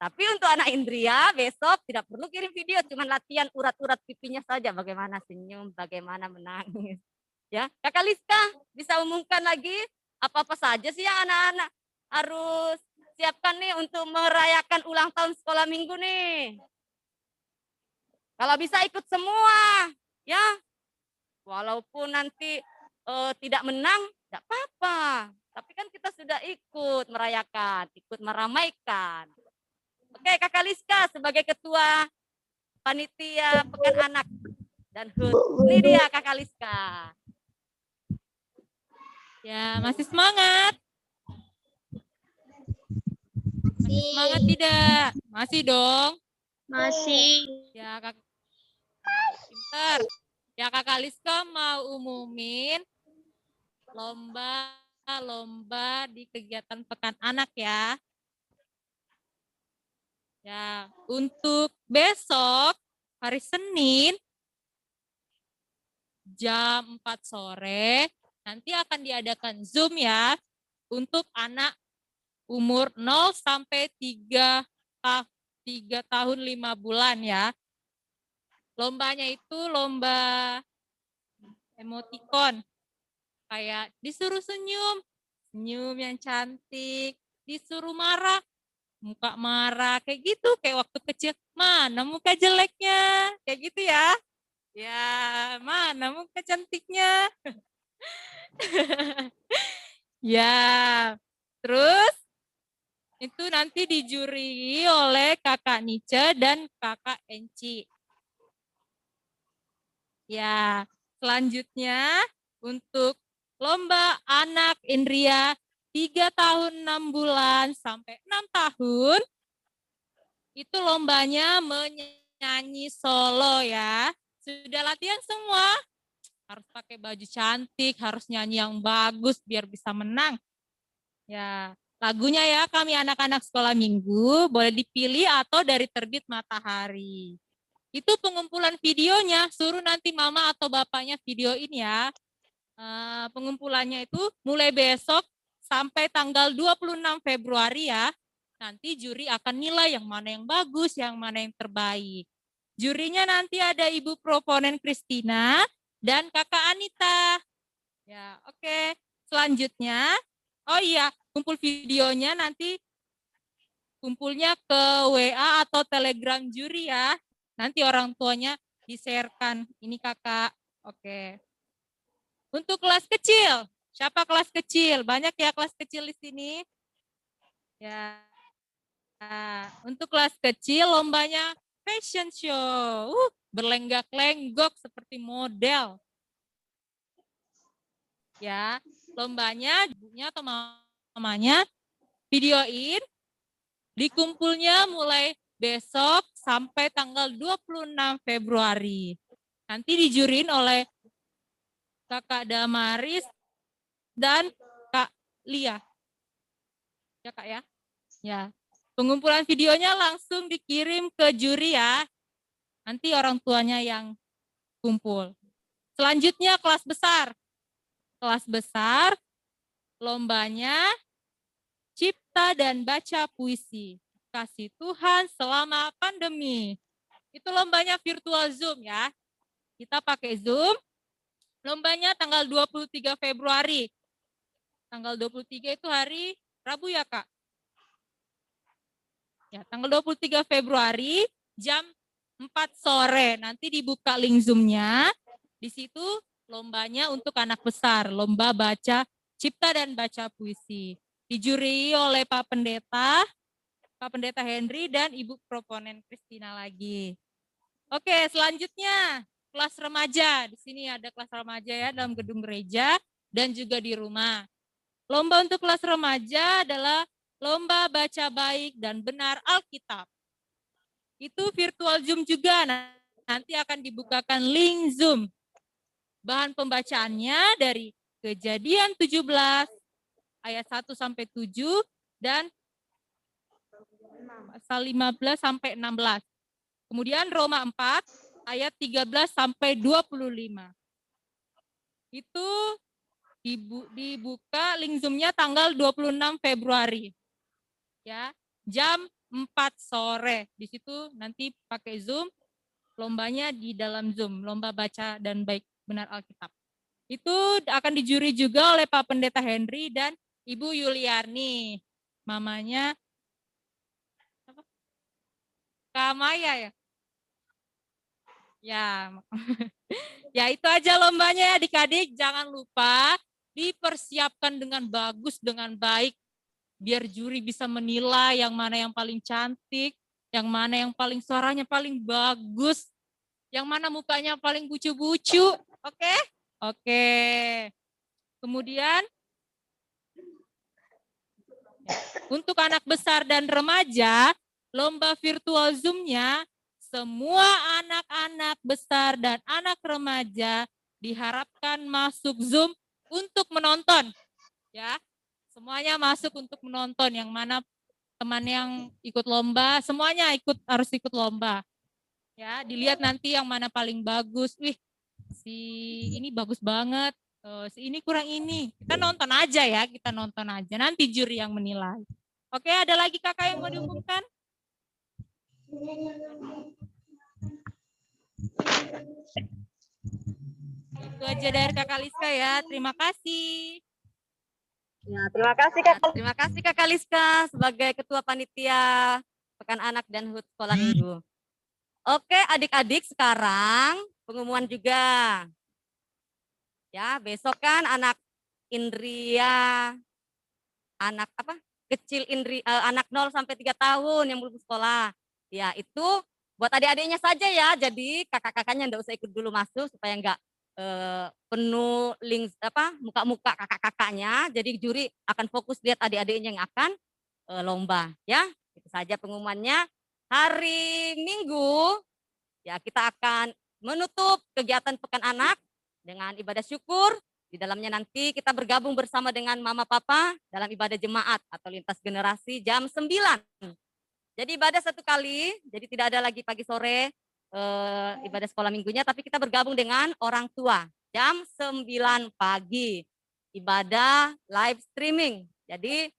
Tapi untuk anak Indria besok tidak perlu kirim video, cuma latihan urat-urat pipinya saja. Bagaimana senyum, bagaimana menangis. Ya, Kakak Liska bisa umumkan lagi apa-apa saja sih yang anak-anak harus siapkan nih untuk merayakan ulang tahun sekolah minggu nih. Kalau bisa ikut semua, ya. Walaupun nanti tidak menang, tidak apa-apa. Tapi kan kita sudah ikut merayakan, ikut meramaikan. Oke, Kakak Liska sebagai ketua panitia Pekan Anak dan HUT. Ini dia Kakak Liska. Ya, masih semangat. Masih semangat tidak? Masih dong. Masih. Ya, Kak. Pinter. Ya, Kakak Liska mau umumin lomba di kegiatan Pekan Anak ya. Ya, untuk besok hari Senin jam 4 sore nanti akan diadakan Zoom ya untuk anak umur 0 sampai 3 tahun 5 bulan ya. Lombanya itu lomba emoticon. Kayak disuruh senyum, senyum yang cantik, disuruh marah, muka marah, kayak gitu, kayak waktu kecil, mana muka jeleknya, kayak gitu ya. Ya, mana muka cantiknya. Ya, terus itu nanti dijuri oleh Kakak Nice dan Kakak Enci. Ya, selanjutnya untuk lomba anak Indria 3 tahun 6 bulan sampai 6 tahun, itu lombanya menyanyi solo ya. Sudah latihan semua? Harus pakai baju cantik, harus nyanyi yang bagus biar bisa menang. Ya, lagunya ya kami anak-anak sekolah minggu boleh dipilih atau dari Terbit Matahari. Itu pengumpulan videonya, suruh nanti mama atau bapaknya videoin ya. Pengumpulannya itu mulai besok sampai tanggal 26 Februari ya. Nanti juri akan nilai yang mana yang bagus, yang mana yang terbaik. Jurinya nanti ada Ibu Proponen Kristina dan Kakak Anita. Ya, oke. Selanjutnya, oh iya, kumpul videonya nanti kumpulnya ke WA atau Telegram juri ya. Nanti orang tuanya di-sharekan. Ini kakak. Oke. Untuk kelas kecil. Siapa kelas kecil? Banyak ya kelas kecil di sini. Ya. Nah, untuk kelas kecil lombanya fashion show. Berlenggak-lenggok seperti model. Ya, lombanya ibunya atau mamanya videoin. Dikumpulnya mulai besok sampai tanggal 26 Februari. Nanti dijurin oleh Kakak Damaris dan Kak Lia. Ya Kak ya? Ya. Pengumpulan videonya langsung dikirim ke juri ya. Nanti orang tuanya yang kumpul. Selanjutnya kelas besar. Kelas besar lombanya cipta dan baca puisi. Kasih Tuhan selama pandemi. Itu lombanya virtual Zoom ya. Kita pakai Zoom. Lombanya tanggal 23 Februari. Tanggal 23 itu hari Rabu ya, Kak? Ya, tanggal 23 Februari jam 4 sore. Nanti dibuka link Zoom-nya. Di situ lombanya untuk anak besar, lomba baca cipta dan baca puisi. Dijuri oleh Pak Pendeta Henry dan Ibu Proponen Christina lagi. Oke, selanjutnya kelas remaja. Di sini ada kelas remaja ya dalam gedung gereja dan juga di rumah. Lomba untuk kelas remaja adalah lomba baca baik dan benar Alkitab. Itu virtual Zoom juga. Nanti akan dibukakan link Zoom. Bahan pembacaannya dari Kejadian 17 ayat 1 sampai 7 dan pasal 15 sampai 16. Kemudian Roma 4 ayat 13 sampai 25. Itu dibuka link Zoom-nya tanggal 26 Februari. Ya, jam 4 sore. Di situ nanti pakai Zoom, lombanya di dalam Zoom, lomba baca dan baik benar Alkitab. Itu akan dijuri juga oleh Pak Pendeta Henry dan Ibu Yuliarni. Mamanya apa? Kak Maya ya? Ya, ya itu aja lombanya ya adik-adik. Jangan lupa dipersiapkan dengan bagus, dengan baik. Biar juri bisa menilai yang mana yang paling cantik, yang mana yang paling suaranya paling bagus, yang mana mukanya paling bucu-bucu. Oke? Oke. Kemudian untuk anak besar dan remaja, lomba virtual Zoom-nya, semua anak-anak besar dan anak remaja diharapkan masuk Zoom untuk menonton. Ya, semuanya masuk untuk menonton. Yang mana teman yang ikut lomba, semuanya harus ikut lomba. Ya, dilihat nanti yang mana paling bagus. Wih, si ini bagus banget. Si ini kurang ini. Kita nonton aja ya, kita nonton aja. Nanti juri yang menilai. Oke, ada lagi kakak yang mau diumumkan? Itu aja dari Kakak Liska ya. Terima kasih. Ya, terima kasih Kak. Terima kasih Kakak Liska sebagai Ketua Panitia Pekan Anak dan HUT Sekolah Minggu. Oke, adik-adik sekarang pengumuman juga. Ya, besok kan anak Indria, anak apa? Kecil anak 0 sampai 3 tahun yang belum sekolah. Ya, itu buat adik-adiknya saja ya. Jadi kakak-kakaknya enggak usah ikut dulu masuk supaya enggak penuh link muka-muka kakak-kakaknya. Jadi juri akan fokus lihat adik-adiknya yang akan lomba ya. Itu saja pengumumannya. Hari Minggu ya kita akan menutup kegiatan Pekan Anak dengan ibadah syukur. Di dalamnya nanti kita bergabung bersama dengan Mama Papa dalam ibadah jemaat atau lintas generasi jam 9. Jadi ibadah satu kali, jadi tidak ada lagi pagi sore ibadah sekolah minggunya, tapi kita bergabung dengan orang tua jam 9 pagi. Ibadah live streaming. Jadi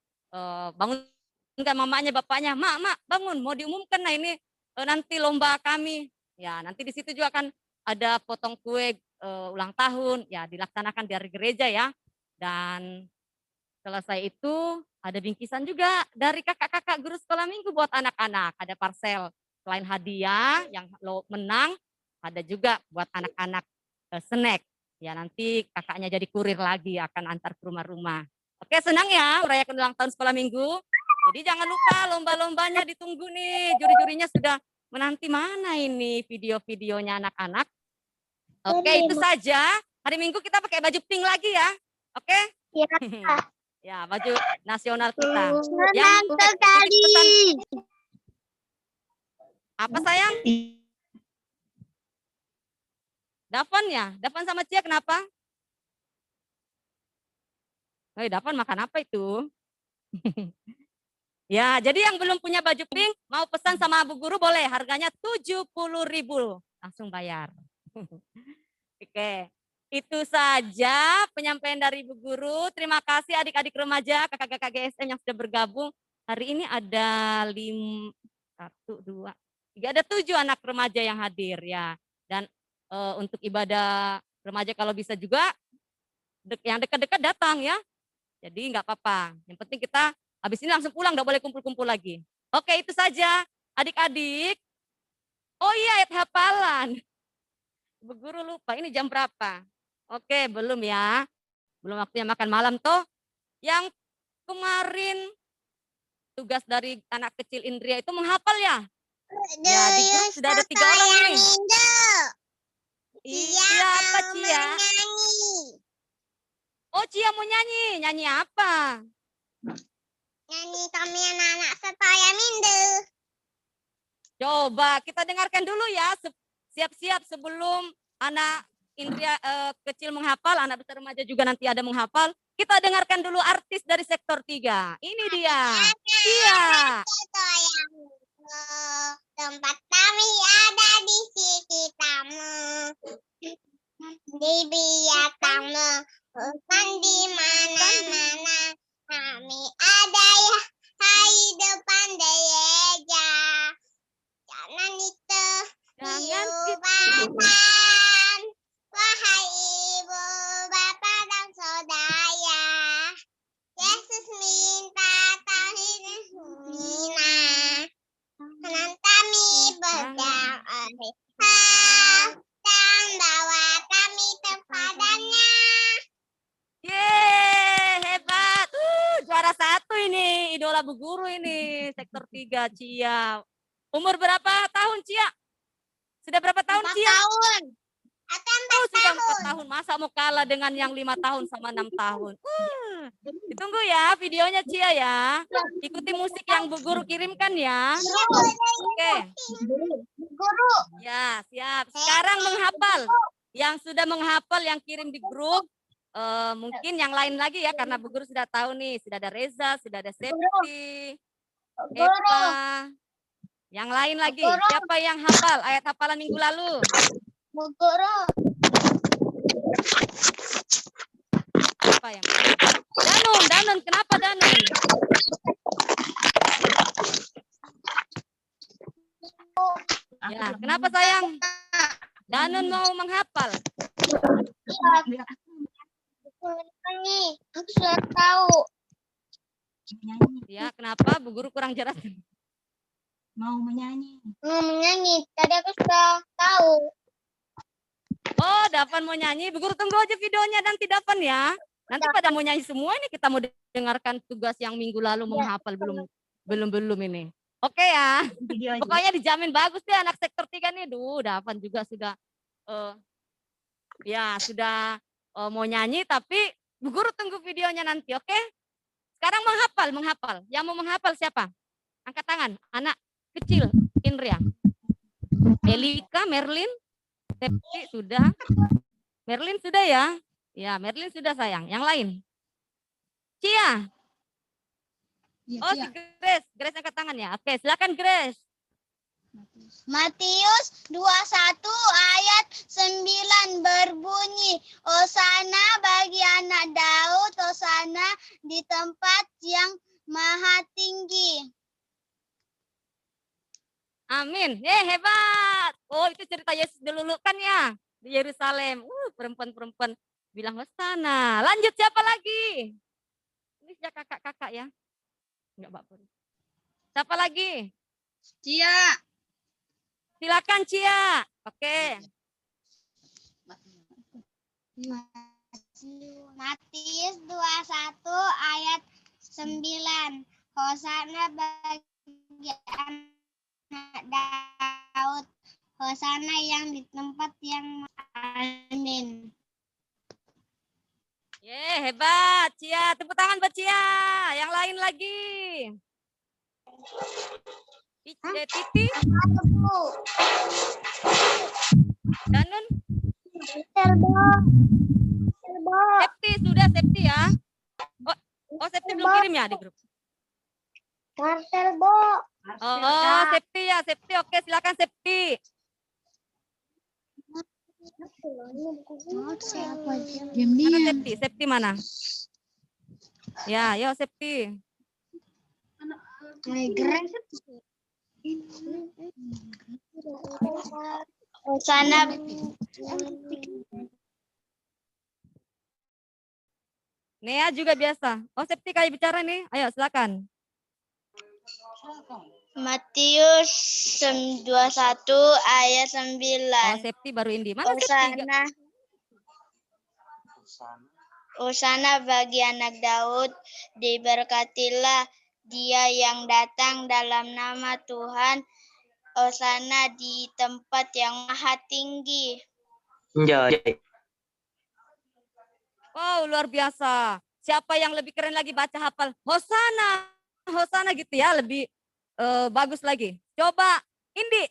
bangunkan mamanya, bapaknya, mak bangun, mau diumumkan nah ini nanti lomba kami. Ya nanti di situ juga akan ada potong kue ulang tahun, ya dilaksanakan dari gereja ya. Dan selesai itu ada bingkisan juga dari kakak-kakak guru sekolah minggu buat anak-anak. Ada parcel selain hadiah yang lo menang, ada juga buat anak-anak snack. Ya nanti kakaknya jadi kurir lagi akan antar ke rumah-rumah. Oke, senang ya merayakan ulang tahun sekolah minggu. Jadi jangan lupa lomba-lombanya ditunggu nih. Juri-jurinya sudah menanti mana ini video-videonya anak-anak. Oke, itu saja. Hari Minggu kita pakai baju pink lagi ya. Oke? Ya. Ya, baju nasional kita. Senang sekali. Apa sayang? Dafan ya? Dafan sama Cia kenapa? Dafan makan apa itu? Ya, jadi yang belum punya baju pink, mau pesan sama Bu Guru boleh. Harganya 70.000. Langsung bayar. Oke. Itu saja penyampaian dari Ibu Guru. Terima kasih adik-adik remaja, kakak-kakak GSM yang sudah bergabung. Hari ini ada 1, 2, 3, ada 7 anak remaja yang hadir ya. Dan untuk ibadah remaja kalau bisa juga yang dekat-dekat datang ya. Jadi nggak apa-apa. Yang penting kita habis ini langsung pulang, nggak boleh kumpul-kumpul lagi. Oke, itu saja adik-adik. Oh iya, ayat hafalan. Bu Guru lupa, ini jam berapa? Oke, belum ya. Belum waktunya makan malam toh. Yang kemarin tugas dari anak kecil Indria itu menghafal ya? Ya, di grup sudah ada 3 orang nih. Siapa Cia? Oh, Cia mau nyanyi. Nyanyi apa? Nyanyi kami anak-anak Setaya Mindo. Coba kita dengarkan dulu ya. Siap-siap sebelum anak Indria kecil menghafal, anak besar remaja juga nanti ada menghafal. Kita dengarkan dulu artis dari sektor 3. Ini dia. Cia. Setaya Mindo. Tempat kami ada di sisi tamu. Di biak tamu. Bukan di mana-mana. Kami ada ya. Hai depan gereja. Jangan itu Jangan dilupakan. Wahai ibu, bapak dan saudara. Yesus minta tauhid Mina. Kanan kami berdoa. Dan bawa kami kepadanya. Yeay, hebat. Juara 1 ini, idola Bu Guru ini, sektor 3 Cia. Umur berapa tahun Cia? Sudah berapa tahun 4 Cia? tahun. Atau 4 Oh, sudah tahun. 4 tahun. Masa mau kalah dengan yang 5 tahun sama 6 tahun? Ditunggu ya videonya Cia ya. Ikuti musik yang Bu Guru kirimkan ya. Oke. Guru. Ya, siap. Sekarang menghafal. Yang sudah menghafal yang kirim di grup. Mungkin yang lain lagi ya, karena Bu Guru sudah tahu nih. Sudah ada Reza, sudah ada Septi, Eva. Yang lain lagi. Siapa yang hafal ayat hafalan minggu lalu? Bu Guru. Siapa yang? Danun. Kenapa Danun? Ya, kenapa sayang? Danun mau menghafal. Aku sudah tahu. Ya, kenapa? Bu Guru kurang jelas. Mau menyanyi. Mau menyanyi. Tadi aku sudah tahu. Oh, Davan mau nyanyi. Bu Guru tunggu aja videonya nanti Davan ya. Nanti pada mau nyanyi semua ini, kita mau dengarkan tugas yang minggu lalu menghafal belum ini. Oke ya. Pokoknya dijamin bagus deh anak sektor 3 nih. Davan juga sudah sudah mau nyanyi, tapi Bu Guru tunggu videonya nanti, oke? Sekarang menghafal. Yang mau menghafal siapa? Angkat tangan, anak kecil, Indria. Elika, Merlin, Septi sudah. Merlin sudah ya? Ya, Merlin sudah sayang. Yang lain? Cia. Oh, si Grace. Grace angkat tangan ya. Oke, silakan Grace. Matius 21 ayat 9 berbunyi, Hosana bagi anak Daud, Hosana di tempat yang maha tinggi. Amin. Hebat. Oh, itu cerita Yesus dulu kan ya di Yerusalem. Perempuan-perempuan bilang Hosana. Lanjut siapa lagi? Ini sudah kakak-kakak ya. Enggak, Mbak Puri. Siapa lagi? Cia. Silakan Cia. Oke. Matius 21 ayat 9. Hosana bagi anak Daud. Hosana yang di tempat yang amin. Hebat Cia. Tepuk tangan buat Cia. Yang lain lagi. Titi. Danun. Septi sudah Septi ya. Oh Septi belum kirim ya di grup. Marcel Bo. Oh Septi ya Septi. Oke silakan Septi. Mana Septi? Septi mana? Ya, yo Septi. Sana Nea juga biasa. Oh Septi kayak bicara nih. Ayo silakan. Matius 21 ayat Oh, 9. Septi baru Indi. Mana Septi? Hosana bagi anak Daud, diberkatilah dia yang datang dalam nama Tuhan. Hosana di tempat yang maha tinggi. Wow, luar biasa. Siapa yang lebih keren lagi baca hafal? Hosana. Hosana gitu ya, lebih bagus lagi. Coba Indi.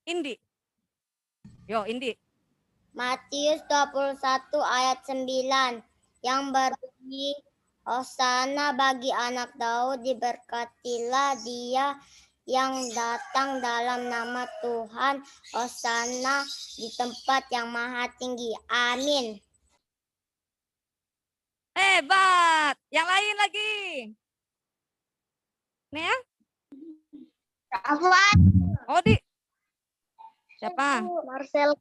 Indi. Yo, Indi. Matius 21 ayat 9 yang berbunyi, Hosana bagi anak Daud, diberkatilah dia yang datang dalam nama Tuhan. Hosana di tempat yang maha tinggi. Amin. Hebat. Yang lain lagi. Nih ya. Afwan. Oh, di. Siapa? Marcel.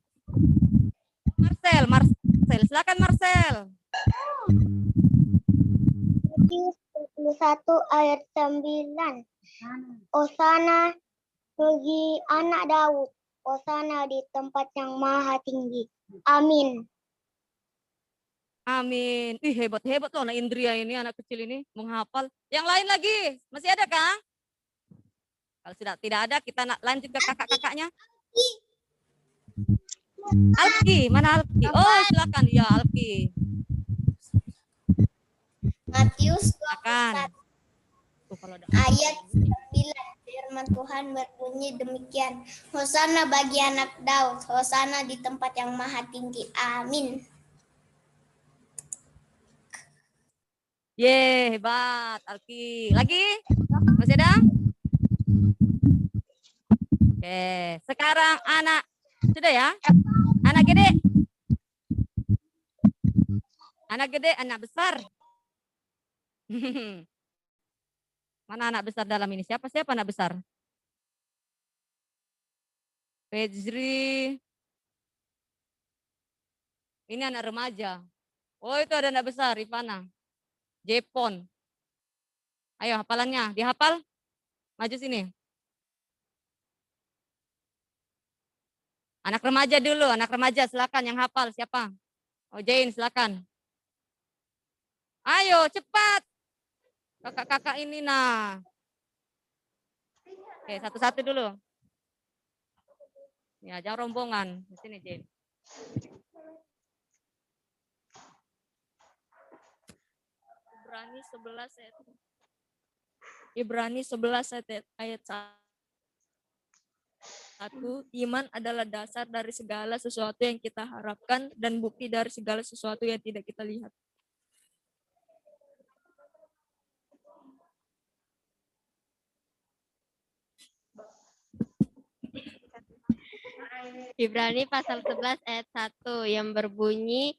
Marcel. Silakan Marcel. Matius 21 ayat 9. Hosana bagi anak Daud. Hosana di tempat yang maha tinggi. Amin. Amin. Ih, hebat loh anak Indria ini, anak kecil ini menghafal. Yang lain lagi, masih ada kah? Kalau sudah tidak ada, kita lanjut ke kakak-kakaknya. Alki, mana Alki? Oh, silakan ya Alki. Matius Silakan. 21 ayat 9. Firman Tuhan berbunyi demikian. Hosana bagi anak Daud. Hosana di tempat yang maha tinggi. Amin. Ye, hebat Alki. Lagi? Masih ada? Oke, sekarang anak sudah ya? Anak gede. Anak gede, anak besar. Mana anak besar dalam ini? Siapa anak besar? Fejri. Ini anak remaja. Oh, itu ada anak besar, Ivana. Jepon. Ayo hafalannya, dihafal. Maju sini. Anak remaja dulu, anak remaja silakan yang hafal siapa? Oh, Jane silakan. Ayo cepat. Kakak-kakak ini nah. Oke, satu-satu dulu. Ya, jangan rombongan. Di sini, Jane. Ibrani 11 ayat 1. Iman adalah dasar dari segala sesuatu yang kita harapkan dan bukti dari segala sesuatu yang tidak kita lihat. Ibrani pasal 11 ayat 1 yang berbunyi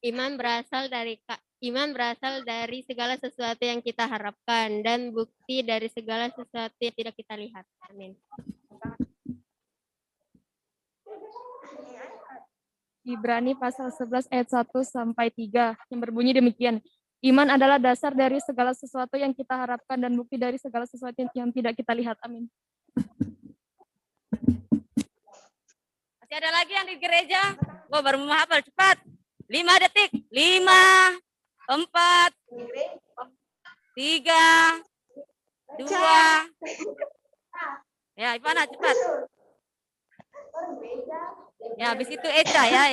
iman berasal dari segala sesuatu yang kita harapkan dan bukti dari segala sesuatu yang tidak kita lihat. Amin. Ibrani pasal 11 ayat 1 sampai 3 yang berbunyi demikian. Iman adalah dasar dari segala sesuatu yang kita harapkan dan bukti dari segala sesuatu yang tidak kita lihat. Amin. Masih ada lagi yang di gereja? Oh, baru menghafal cepat. 5 detik. 5, 4, 3, 2. Ya, Ivana cepat. Ya, habis itu Eca ya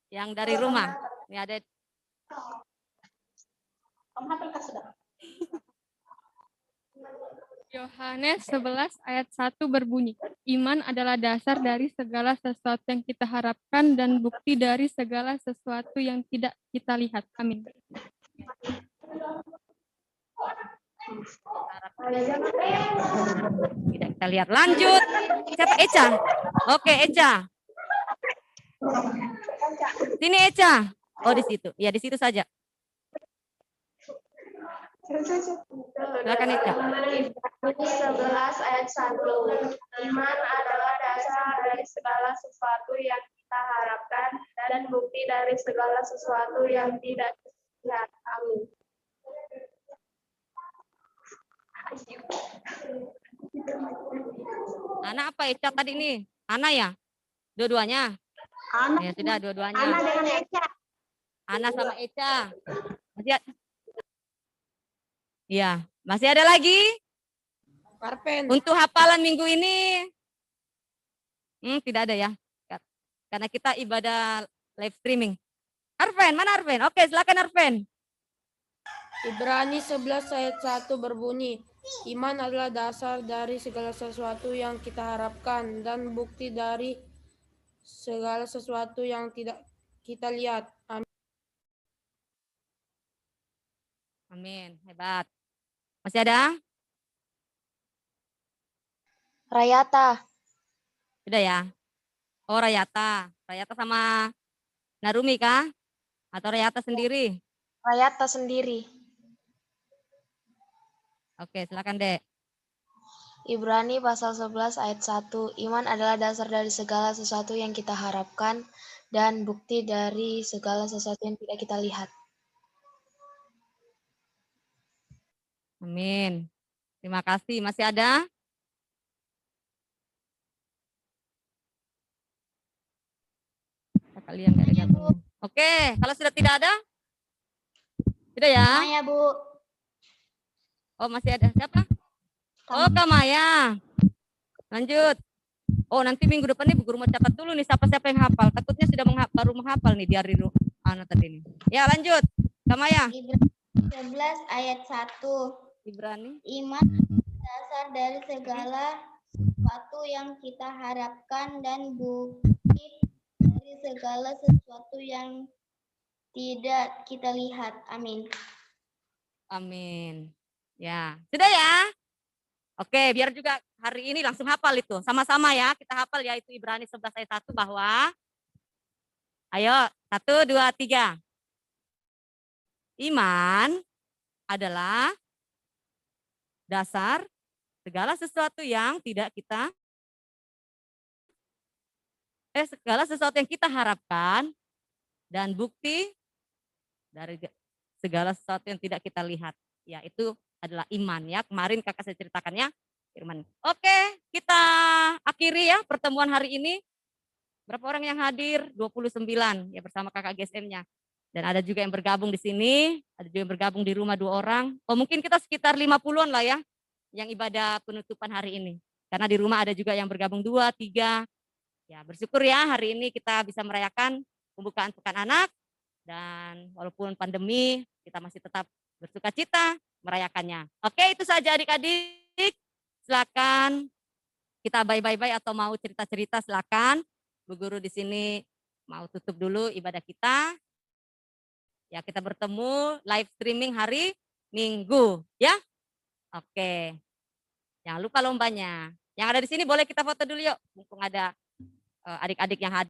yang dari rumah. Ini ada. Yohanes 11 ayat 1 berbunyi, iman adalah dasar dari segala sesuatu yang kita harapkan dan bukti dari segala sesuatu yang tidak kita lihat. Amin. Tidak kita lihat. Lanjut. Siapa Eca? Oke, Eca. Sini Eca. Oh, di situ. Ya, di situ saja. Silakan Eca. 11 ayat 1. Iman adalah dasar dari segala sesuatu yang kita harapkan dan bukti dari segala sesuatu yang tidak terlihat. Amin. Ana apa Eca tadi nih? Ana ya? Dua-duanya? Ana, Ya sudah, dua-duanya. Ana dengan Eca. Ana sama Eca. Masih ada? Iya, masih ada lagi? Arven. Untuk hafalan minggu ini? Tidak ada ya. Karena kita ibadah live streaming. Arven, mana Arven? Oke, silakan Arven. Ibrani 11 ayat 1 berbunyi, iman adalah dasar dari segala sesuatu yang kita harapkan dan bukti dari segala sesuatu yang tidak kita lihat. Amin. Amin, hebat. Masih ada? Rayata. Sudah ya? Oh, Rayata. Rayata sama Narumi kah? Atau Rayata sendiri? Rayata sendiri. Oke, silakan Dek. Ibrani pasal 11 ayat 1, iman adalah dasar dari segala sesuatu yang kita harapkan dan bukti dari segala sesuatu yang tidak kita lihat. Amin. Terima kasih. Masih ada? Kalian nggak ada gabung. Oke, kalau sudah tidak ada? Sudah ya? Maya, Bu. Oh, masih ada. Siapa? Oh, Kak Maya. Lanjut. Oh, nanti minggu depan nih Bu Guru mau catat dulu nih siapa-siapa yang hafal. Takutnya sudah baru menghafal nih di hari anak tadi ini. Ya, lanjut. Kak Maya. Ibrani 11 ayat 1. Ibrani. Iman dasar dari segala sesuatu yang kita harapkan dan bukti dari segala sesuatu yang tidak kita lihat. Amin. Amin. Ya, sudah ya? Oke, biar juga hari ini langsung hafal itu. Sama-sama ya, kita hafal yaitu Ibrani 11 ayat 1 bahwa ayo, 1, 2, 3. Iman adalah dasar segala sesuatu yang tidak kita segala sesuatu yang kita harapkan dan bukti dari segala sesuatu yang tidak kita lihat. Ya, itu adalah iman ya. Kemarin kakak saya ceritakannya firman. Oke, kita akhiri ya pertemuan hari ini. Berapa orang yang hadir? 29 ya bersama kakak GSM-nya. Dan ada juga yang bergabung di sini, ada juga yang bergabung di rumah 2 orang. Oh, mungkin kita sekitar 50-an lah ya yang ibadah penutupan hari ini. Karena di rumah ada juga yang bergabung 2, 3. Ya, bersyukur ya hari ini kita bisa merayakan pembukaan Pekan Anak. Dan walaupun pandemi, kita masih tetap bersukacita merayakannya. Oke, itu saja adik-adik. Silakan kita bye-bye atau mau cerita-cerita silakan. Bu Guru di sini mau tutup dulu ibadah kita. Ya, kita bertemu live streaming hari Minggu, ya. Oke. Jangan lupa lombanya. Yang ada di sini boleh kita foto dulu yuk. Mumpung ada adik-adik yang hadir.